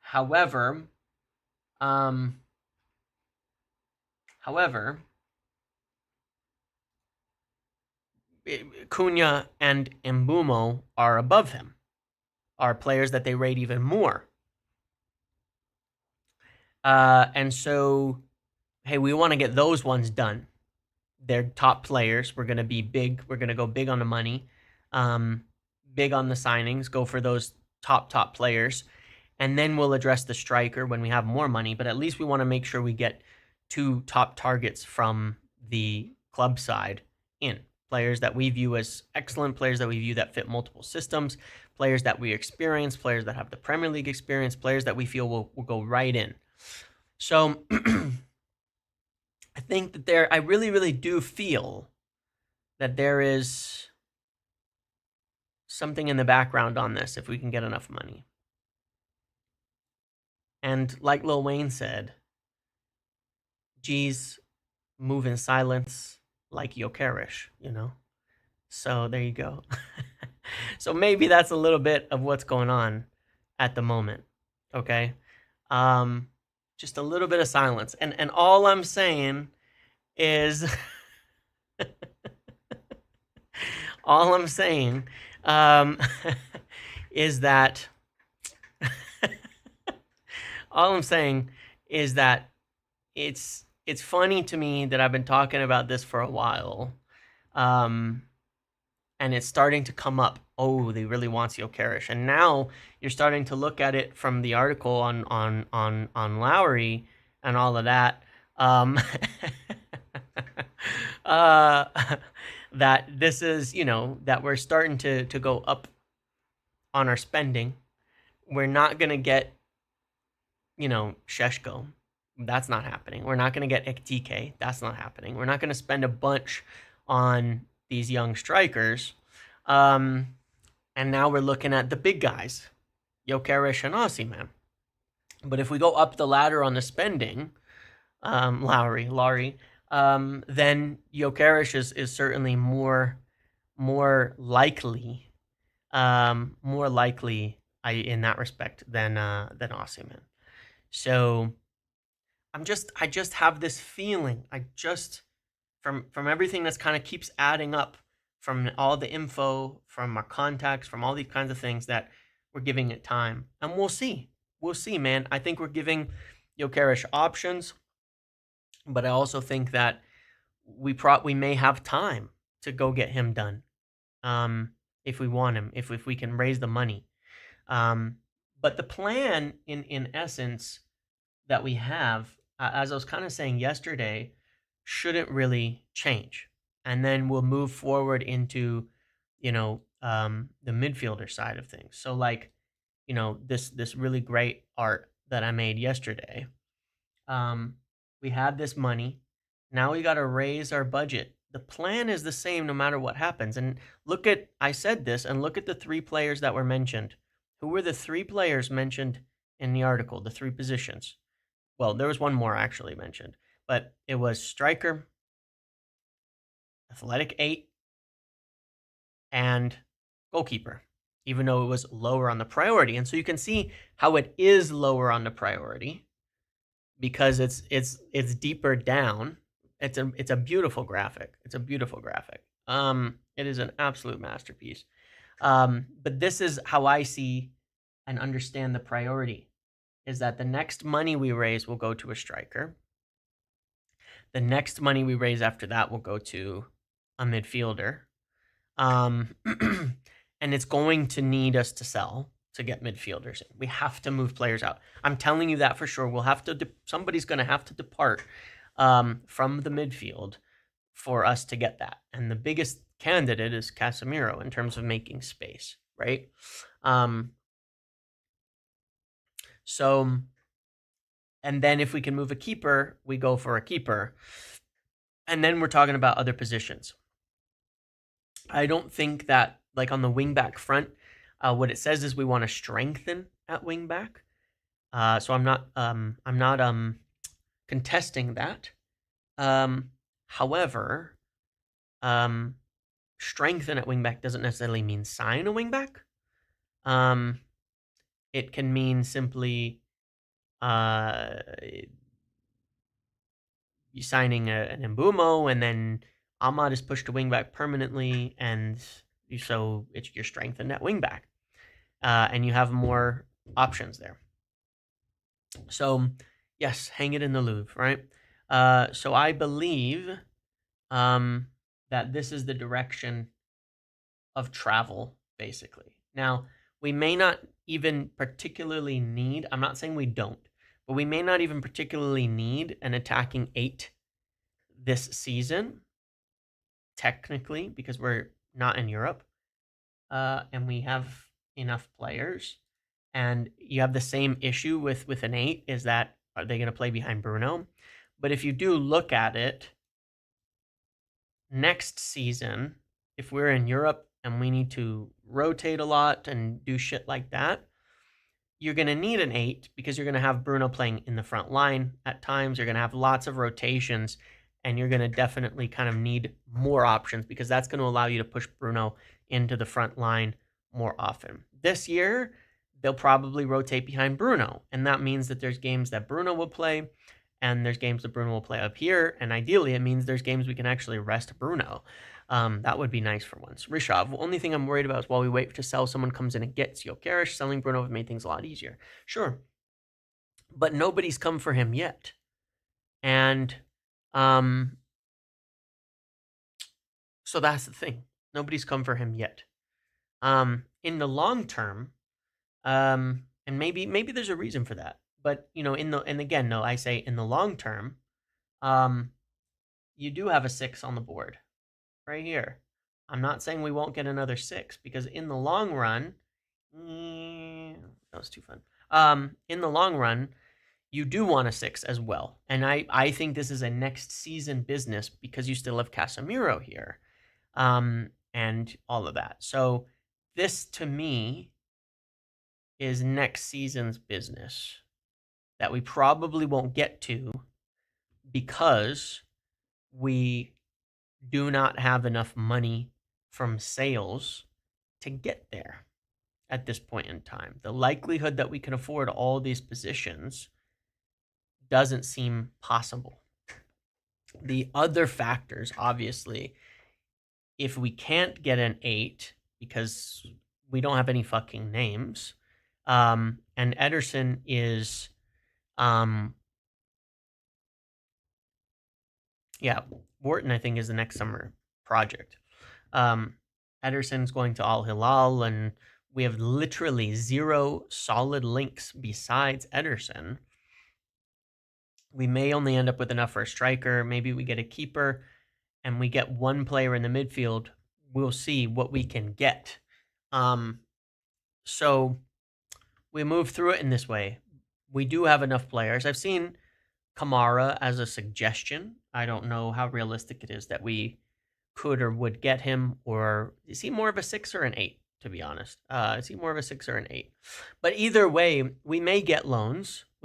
However, Cunha and Embumo are above him, are players that they rate even more. And so, hey, we want to get those ones done. They're top players. We're going to be big. We're going to go big on the money, big on the signings, go for those top players. And then we'll address the striker when we have more money. But at least we want to make sure we get 2 top targets from the club side in. Players that we view as excellent, players that we view that fit multiple systems, players that we experience, players that have the Premier League experience, players that we feel will go right in. So I think that I really do feel that there is something in the background on this if we can get enough money. And like Lil Wayne said, G's move in silence like Gyokeres, So there you go. So maybe that's a little bit of what's going on at the moment, okay? Just a little bit of silence. And all I'm saying is... all I'm saying is that... all I'm saying is that it's funny to me that I've been talking about this for a while, um, and it's starting to come up. Oh, they really want Gyokeres, and now you're starting to look at it from the article on Lowry and all of that. Um, uh, that this is, that we're starting to go up on our spending. We're not gonna get, Sheshko. That's not happening. We're not going to get Ekitike. That's not happening. We're not going to spend a bunch on these young strikers. And now we're looking at the big guys, Gyokeres and Osimhen. But if we go up the ladder on the spending, Lowry, then Gyokeres is certainly more likely, in that respect than Osimhen. So I just have this feeling. From everything that's kind of keeps adding up, from all the info, from our contacts, from all these kinds of things, that we're giving it time, and we'll see. We'll see, man. I think we're giving Gyokeres options, but I also think that we may have time to go get him done, if we want him, if we can raise the money. But the plan, in essence, that we have, as I was kind of saying yesterday, shouldn't really change. And then we'll move forward into, the midfielder side of things. So, like, this really great art that I made yesterday. We had this money. Now we got to raise our budget. The plan is the same no matter what happens. And I said this, and look at the 3 players that were mentioned. Who were the 3 players mentioned in the article, the 3 positions? Well, there was one more actually mentioned, but it was striker, athletic 8, and goalkeeper, even though it was lower on the priority. And so you can see how it is lower on the priority, because it's deeper down. It's a beautiful graphic. It's a beautiful graphic. It is an absolute masterpiece. But this is how I see and understand the priority, is that the next money we raise will go to a striker. The next money we raise after that will go to a midfielder. And it's going to need us to sell to get midfielders in. We have to move players out. I'm telling you that for sure. We'll have to, somebody's going to have to depart from the midfield for us to get that. And the biggest candidate is Casemiro in terms of making space, right? So, and then if we can move a keeper, we go for a keeper. And then we're talking about other positions. I don't think that, like, on the wingback front, what it says is we want to strengthen at wingback. So I'm not contesting that. However, strengthen at wingback doesn't necessarily mean sign a wingback. It can mean simply you signing an Embumo, and then Ahmad is pushed to wingback permanently, and so you're strengthened at wingback, and you have more options there. So yes, hang it in the Louvre, right? So I believe that this is the direction of travel, basically. Now, we may not even particularly need, I'm not saying we don't, but we may not even particularly need an attacking 8 this season, technically, because we're not in Europe, and we have enough players. And you have the same issue with an 8, is that, are they going to play behind Bruno? But if you do look at it, next season, if we're in Europe and we need to rotate a lot and do shit like that, you're going to need an 8, because you're going to have Bruno playing in the front line at times. You're going to have lots of rotations, and you're going to definitely kind of need more options, because that's going to allow you to push Bruno into the front line more often. This year, they'll probably rotate behind Bruno, and that means that there's games that Bruno will play, and there's games that Bruno will play up here, and ideally it means there's games we can actually rest Bruno. That would be nice for once. Rishav, the only thing I'm worried about is while we wait to sell, someone comes in and gets Gyokeres. Selling Bruno would make things a lot easier. Sure. But nobody's come for him yet. And so that's the thing. Nobody's come for him yet. In the long term, and maybe there's a reason for that. But and again, no, I say in the long term, um, you do have a 6 on the board right here. I'm not saying we won't get another 6 because in the long run, that was too fun. In the long run, you do want a 6 as well. And I think this is a next season business because you still have Casemiro here, and all of that. So this to me is next season's business that we probably won't get to because we do not have enough money from sales to get there at this point in time. The likelihood that we can afford all these positions doesn't seem possible. The other factors, obviously, if we can't get an 8 because we don't have any fucking names, and Ederson is, Wharton, I think, is the next summer project. Ederson's going to Al Hilal, and we have literally 0 solid links besides Ederson. We may only end up with enough for a striker. Maybe we get a keeper and we get one player in the midfield. We'll see what we can get. So we move through it in this way. We do have enough players. I've seen Kamara as a suggestion. I don't know how realistic it is that we could or would get him, or is he more of a 6 or an 8, to be honest? Is he more of a 6 or an 8? But either way, we may get loans. I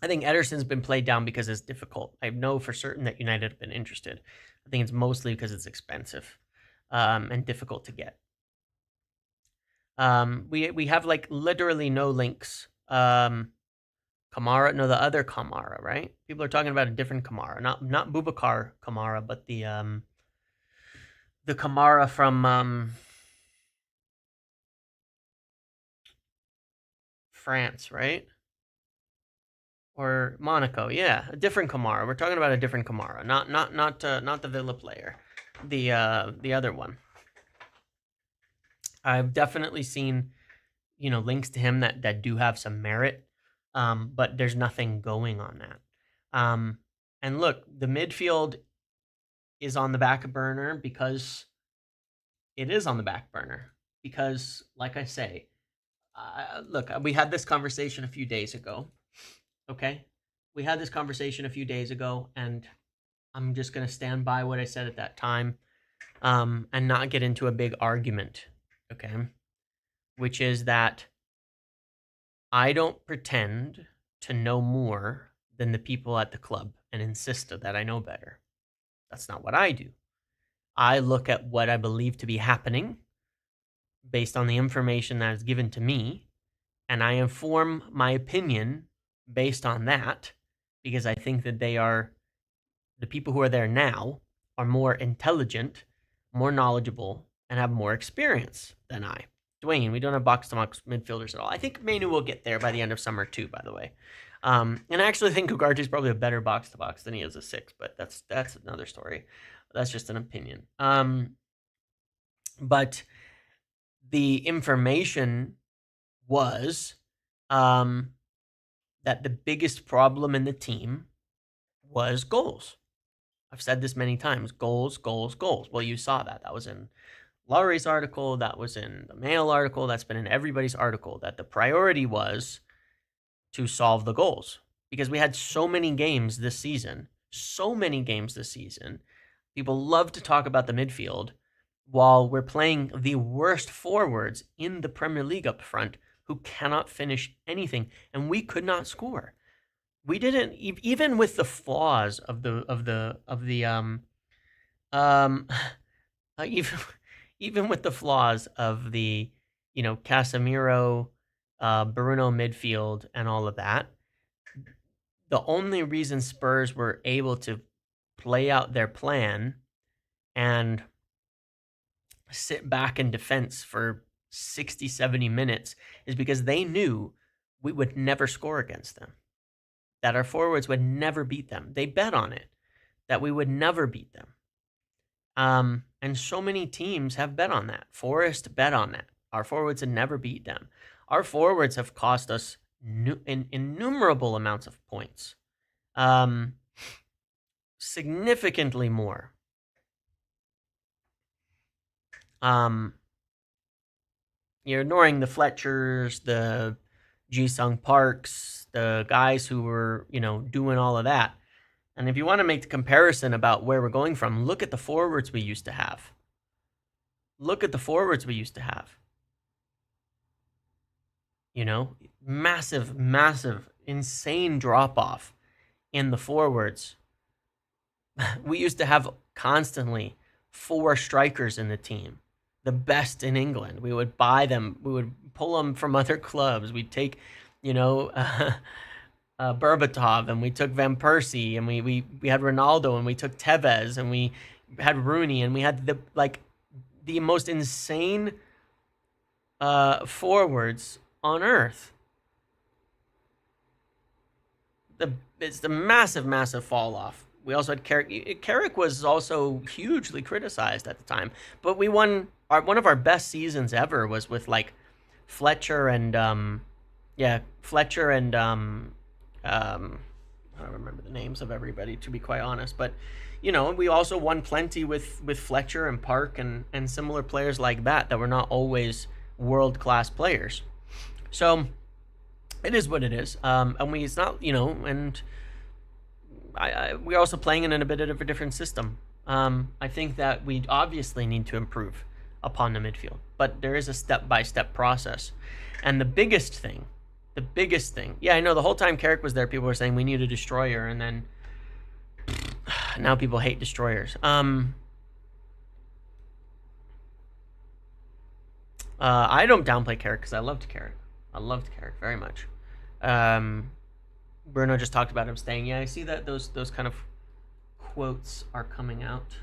think Ederson's been played down because it's difficult. I know for certain that United have been interested. I think it's mostly because it's expensive, and difficult to get. We have like literally no links. Kamara, no, the other Kamara, right? People are talking about a different Kamara, not Boubacar Kamara, but the Kamara from France, right? Or Monaco, yeah, a different Kamara. We're talking about a different Kamara, not the Villa player, the other one. I've definitely seen, links to him that do have some merit, but there's nothing going on that. And look, the midfield is on the back burner because it is on the back burner because, like I say, look, we had this conversation a few days ago. Okay, we had this conversation a few days ago, and I'm just gonna stand by what I said at that time, and not get into a big argument. Okay, which is that I don't pretend to know more than the people at the club and insist that I know better. That's not what I do. I look at what I believe to be happening based on the information that is given to me, and I inform my opinion based on that because I think that the people who are there now are more intelligent, more knowledgeable, and have more experience than I. Dwayne, we don't have box-to-box midfielders at all. I think Manu will get there by the end of summer too, by the way. And I actually think Ugarte is probably a better box-to-box than he is a 6, but that's another story. That's just an opinion. But the information was that the biggest problem in the team was goals. I've said this many times, goals, goals, goals. Well, you saw that. That was in Laurie's article. That was in the Mail article. That's been in everybody's article, that the priority was to solve the goals because we had so many games this season. People love to talk about the midfield while we're playing the worst forwards in the Premier League up front who cannot finish anything, and we could not score. We didn't, even with the flaws of the even with the flaws of the Casemiro, Bruno midfield and all of that. The only reason Spurs were able to play out their plan and sit back in defense for 60, 70 minutes is because they knew we would never score against them, that our forwards would never beat them. They bet on it, that we would never beat them. And so many teams have bet on that. Forest bet on that. Our forwards had never beat them. Our forwards have cost us innumerable amounts of points. Significantly more. You're ignoring the Fletchers, the Ji-Sung Parks, the guys who were, doing all of that. And if you want to make the comparison about where we're going from, look at the forwards we used to have. Look at the forwards we used to have. Massive, massive, insane drop-off in the forwards. We used to have constantly 4 strikers in the team, the best in England. We would buy them. We would pull them from other clubs. We'd take, Berbatov, and we took Van Persie, and we had Ronaldo, and we took Tevez, and we had Rooney, and we had the most insane forwards on earth. It's the massive, massive fall off. We also had Carrick. Carrick was also hugely criticized at the time, but we won. One of our best seasons ever was with Fletcher and Fletcher and I don't remember the names of everybody, to be quite honest, but we also won plenty with Fletcher and Park and similar players like that were not always world-class players. So it is what it is. And it's not, and we're also playing in a bit of a different system. I think that we obviously need to improve upon the midfield, but there is a step-by-step process. And the biggest thing, yeah, I know the whole time Carrick was there, people were saying we need a destroyer, and then now people hate destroyers. I don't downplay Carrick because I loved Carrick. I loved Carrick very much. Bruno just talked about him staying. Yeah, I see that those kind of quotes are coming out.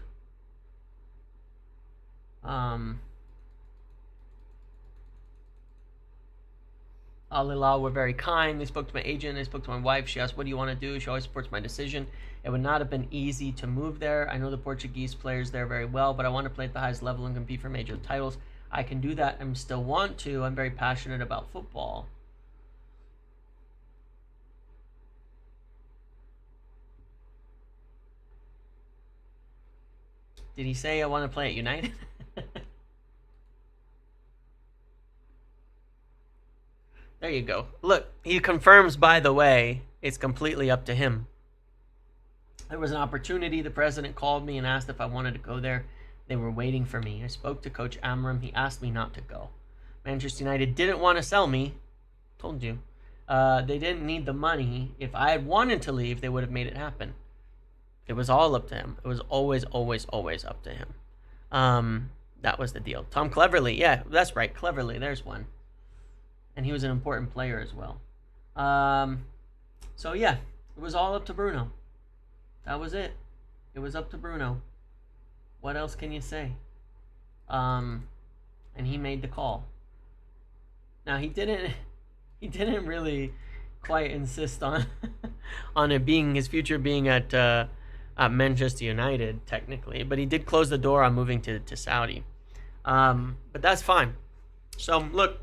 Al Hilal were very kind. They spoke to my agent. They spoke to my wife. She asked, what do you want to do? She always supports my decision. It would not have been easy to move there. I know the Portuguese players there very well, but I want to play at the highest level and compete for major titles. I can do that and still want to. I'm very passionate about football. Did he say I want to play at United? There you go. Look, he confirms, by the way, it's completely up to him. There was an opportunity. The president called me and asked if I wanted to go there. They were waiting for me. I spoke to Coach Amram. He asked me not to go. Manchester United didn't want to sell me. Told you. They didn't need the money. If I had wanted to leave, they would have made it happen. It was all up to him. It was always, always, always up to him. That was the deal. Tom Cleverley. Yeah, that's right. Cleverley. There's one. And he was an important player as well. So, yeah, it was all up to Bruno. That was it. It was up to Bruno. What else can you say? And he made the call. Now, he didn't really quite insist on on it being his future being at Manchester United, technically. But he did close the door on moving to Saudi. But that's fine. So, look.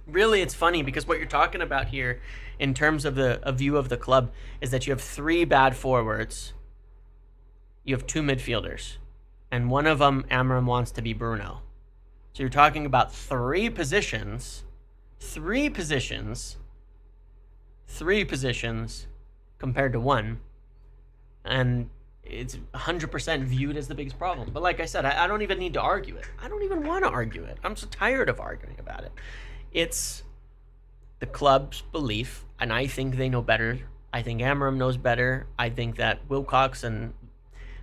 Really, it's funny because what you're talking about here in terms of a view of the club is that you have 3 bad forwards, you have 2 midfielders, and one of them, Amram, wants to be Bruno. So you're talking about 3 positions compared to 1, and it's 100% viewed as the biggest problem. But like I said, I don't even need to argue it. I don't even want to argue it. I'm so tired of arguing about it. It's the club's belief, and I think they know better. I think Amram knows better. I think that Wilcox and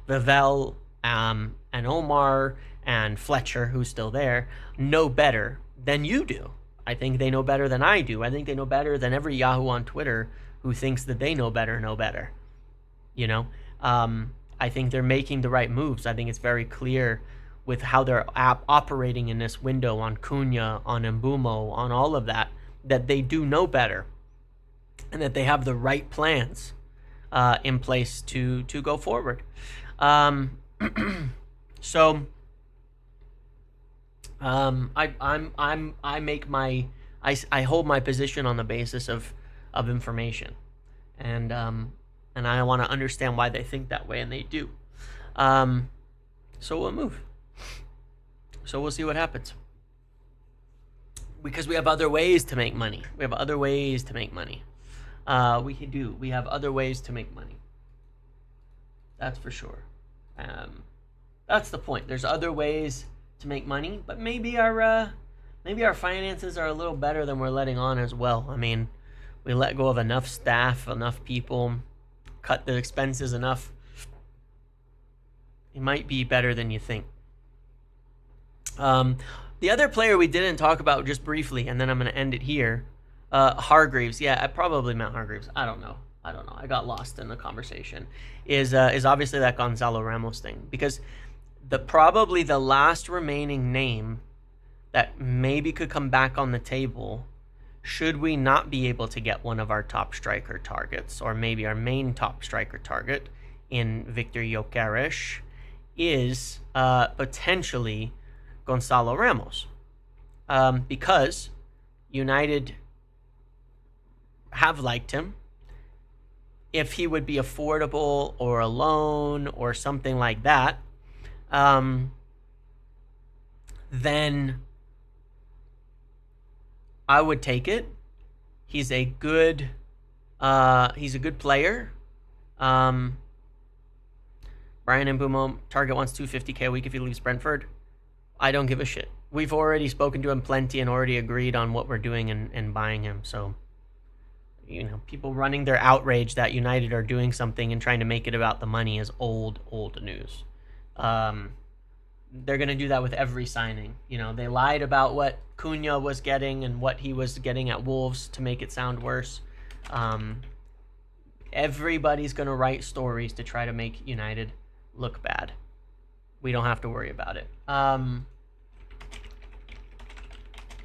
Vivell and Omar and Fletcher, who's still there, know better than you do. I think they know better than I do. I think they know better than every Yahoo on Twitter who thinks that they know better. I think they're making the right moves. I think it's very clear with how they're operating in this window on Cunha, on Embumo, on all of that. that they do know better and that they have the right plans in place to go forward. So I make my I hold my position on the basis of information, and I want to understand why they think that way, and they do. So we'll move. So we'll see what happens, because we have other ways to make money. We have other ways to make money. We have other ways to make money. That's for sure. That's the point. There's other ways to make money, but maybe our finances are a little better than we're letting on as well. I mean, we let go of enough staff, enough people, cut the expenses enough. It might be better than you think. The other player we didn't talk about, just briefly, and then I'm going to end it here. Hargreaves. Yeah, I probably meant Hargreaves. I don't know. I got lost in the conversation. Is obviously that Gonzalo Ramos thing, because probably the last remaining name that maybe could come back on the table, should we not be able to get one of our top striker targets, or maybe our main top striker target in Victor Gyokeres, is potentially Gonzalo Ramos, because United have liked him. If he would be affordable or a loan or something like that, then I would take it. He's a good player. Brian Embumo, target wants $250K a week if he leaves Brentford. I don't give a shit. We've already spoken to him plenty and already agreed on what we're doing and buying him. So, people running their outrage that United are doing something and trying to make it about the money is old news. They're going to do that with every signing. They lied about what Cunha was getting and what he was getting at Wolves to make it sound worse. Everybody's going to write stories to try to make United look bad. We don't have to worry about it.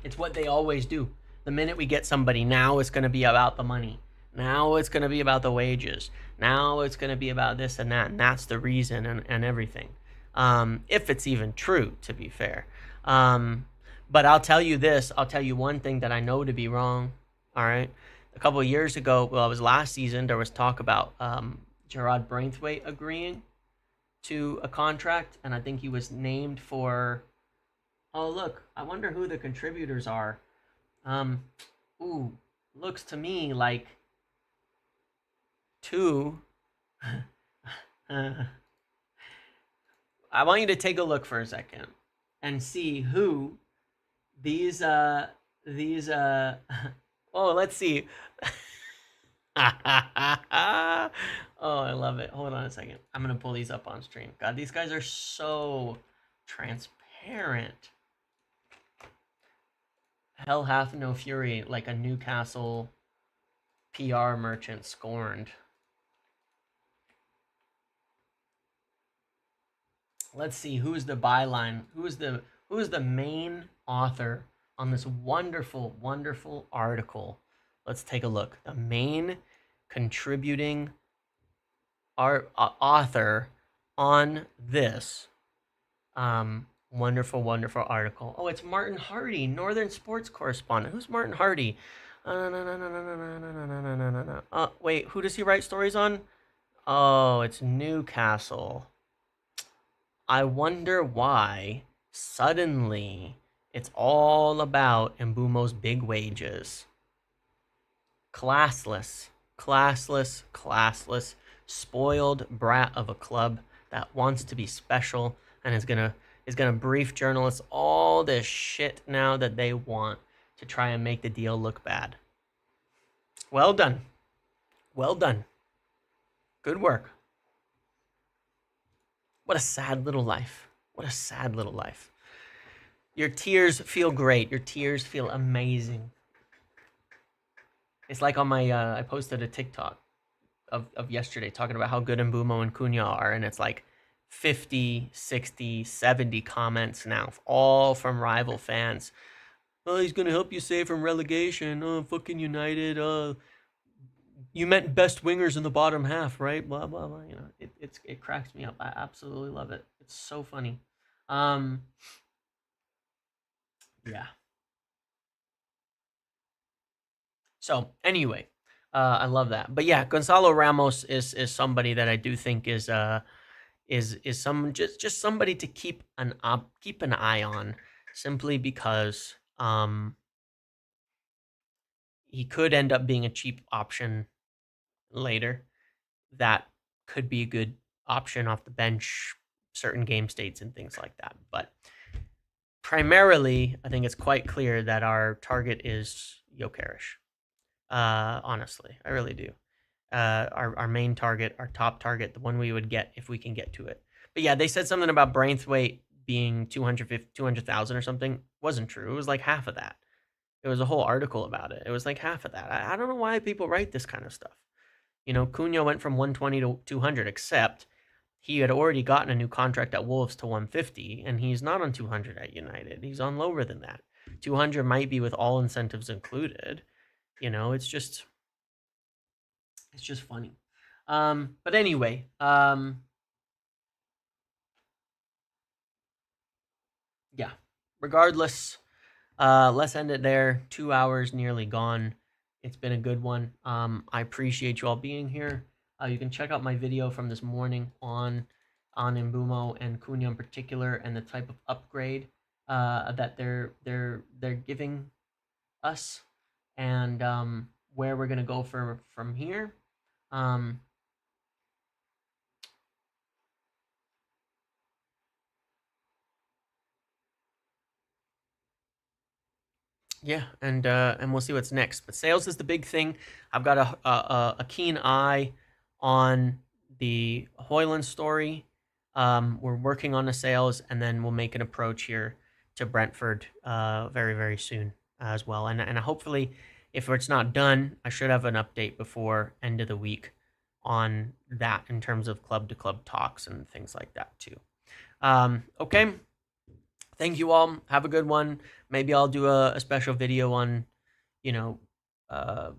It's what they always do. The minute we get somebody, now it's going to be about the money. Now it's going to be about the wages. Now it's going to be about this and that. And that's the reason and everything. If it's even true, to be fair. But I'll tell you this. I'll tell you one thing that I know to be wrong. All right. A couple of years ago, well, it was last season, there was talk about Gerard Braithwaite agreeing to a contract. And I think he was named for... Oh, look. I wonder who the contributors are. Looks to me like two. I want you to take a look for a second and see who these oh, let's see. Oh, I love it. Hold on a second. I'm going to pull these up on stream. God, these guys are so transparent. Hell hath no fury like a Newcastle PR merchant scorned. Let's see who's the byline. Who is the main author on this wonderful, wonderful article? Let's take a look. The main contributing author on this wonderful, wonderful article. Oh, it's Martin Hardy, Northern Sports Correspondent. Who's Martin Hardy? Wait, who does he write stories on? Oh, it's Newcastle. I wonder why suddenly it's all about Embumo's big wages. Classless, spoiled brat of a club that wants to be special and is gonna brief journalists all this shit now that they want to try and make the deal look bad. Well done. Well done. Good work. What a sad little life. What a sad little life. Your tears feel great. Your tears feel amazing. It's like on my, I posted a TikTok of yesterday talking about how good Embumo and Cunha are, and it's like 50, 60, 70 comments now, all from rival fans. oh, he's gonna help you save from relegation. Oh, fucking United. You meant best wingers in the bottom half, right? Blah blah blah. You know, it cracks me up. I absolutely love it. It's so funny. Um, yeah. So anyway, I love that. But yeah, Gonzalo Ramos is somebody that I do think is some just somebody to keep an eye on, simply because he could end up being a cheap option later. That could be a good option off the bench, certain game states and things like that. But primarily, I think it's quite clear that our target is Gyokeres. Honestly, I really do. Our main target, our top target, the one we would get if we can get to it. But yeah, they said something about Braithwaite being 200,000 or something. Wasn't true. It was like half of that. It was a whole article about it. It was like half of that. I don't know why people write this kind of stuff. You know, Cunha went from 120 to 200, except he had already gotten a new contract at Wolves to 150, and he's not on 200 at United. He's on lower than that. 200 might be with all incentives included. You know, it's just funny. But anyway, yeah. Regardless, let's end it there. 2 hours nearly gone. It's been a good one. I appreciate you all being here. You can check out my video from this morning on Embumo and Cunha in particular, and the type of upgrade that they're giving us, and where we're gonna go from here. Um, Yeah, and we'll see what's next. But sales is the big thing. I've got a keen eye on the Hoyland story. We're working on the sales, and then we'll make an approach here to Brentford very, very soon as well. And hopefully, if it's not done, I should have an update before end of the week on that in terms of club to club talks and things like that too. Okay. Thank you all. Have a good one. Maybe I'll do a special video on, you know, uh,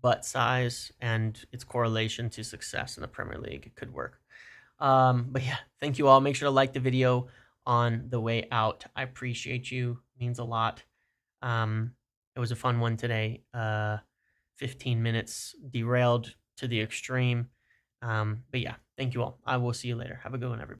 butt size and its correlation to success in the Premier League. It could work. But yeah, thank you all. Make sure to like the video on the way out. I appreciate you. It means a lot. It was a fun one today. 15 minutes derailed to the extreme. But yeah, thank you all. I will see you later. Have a good one, everybody.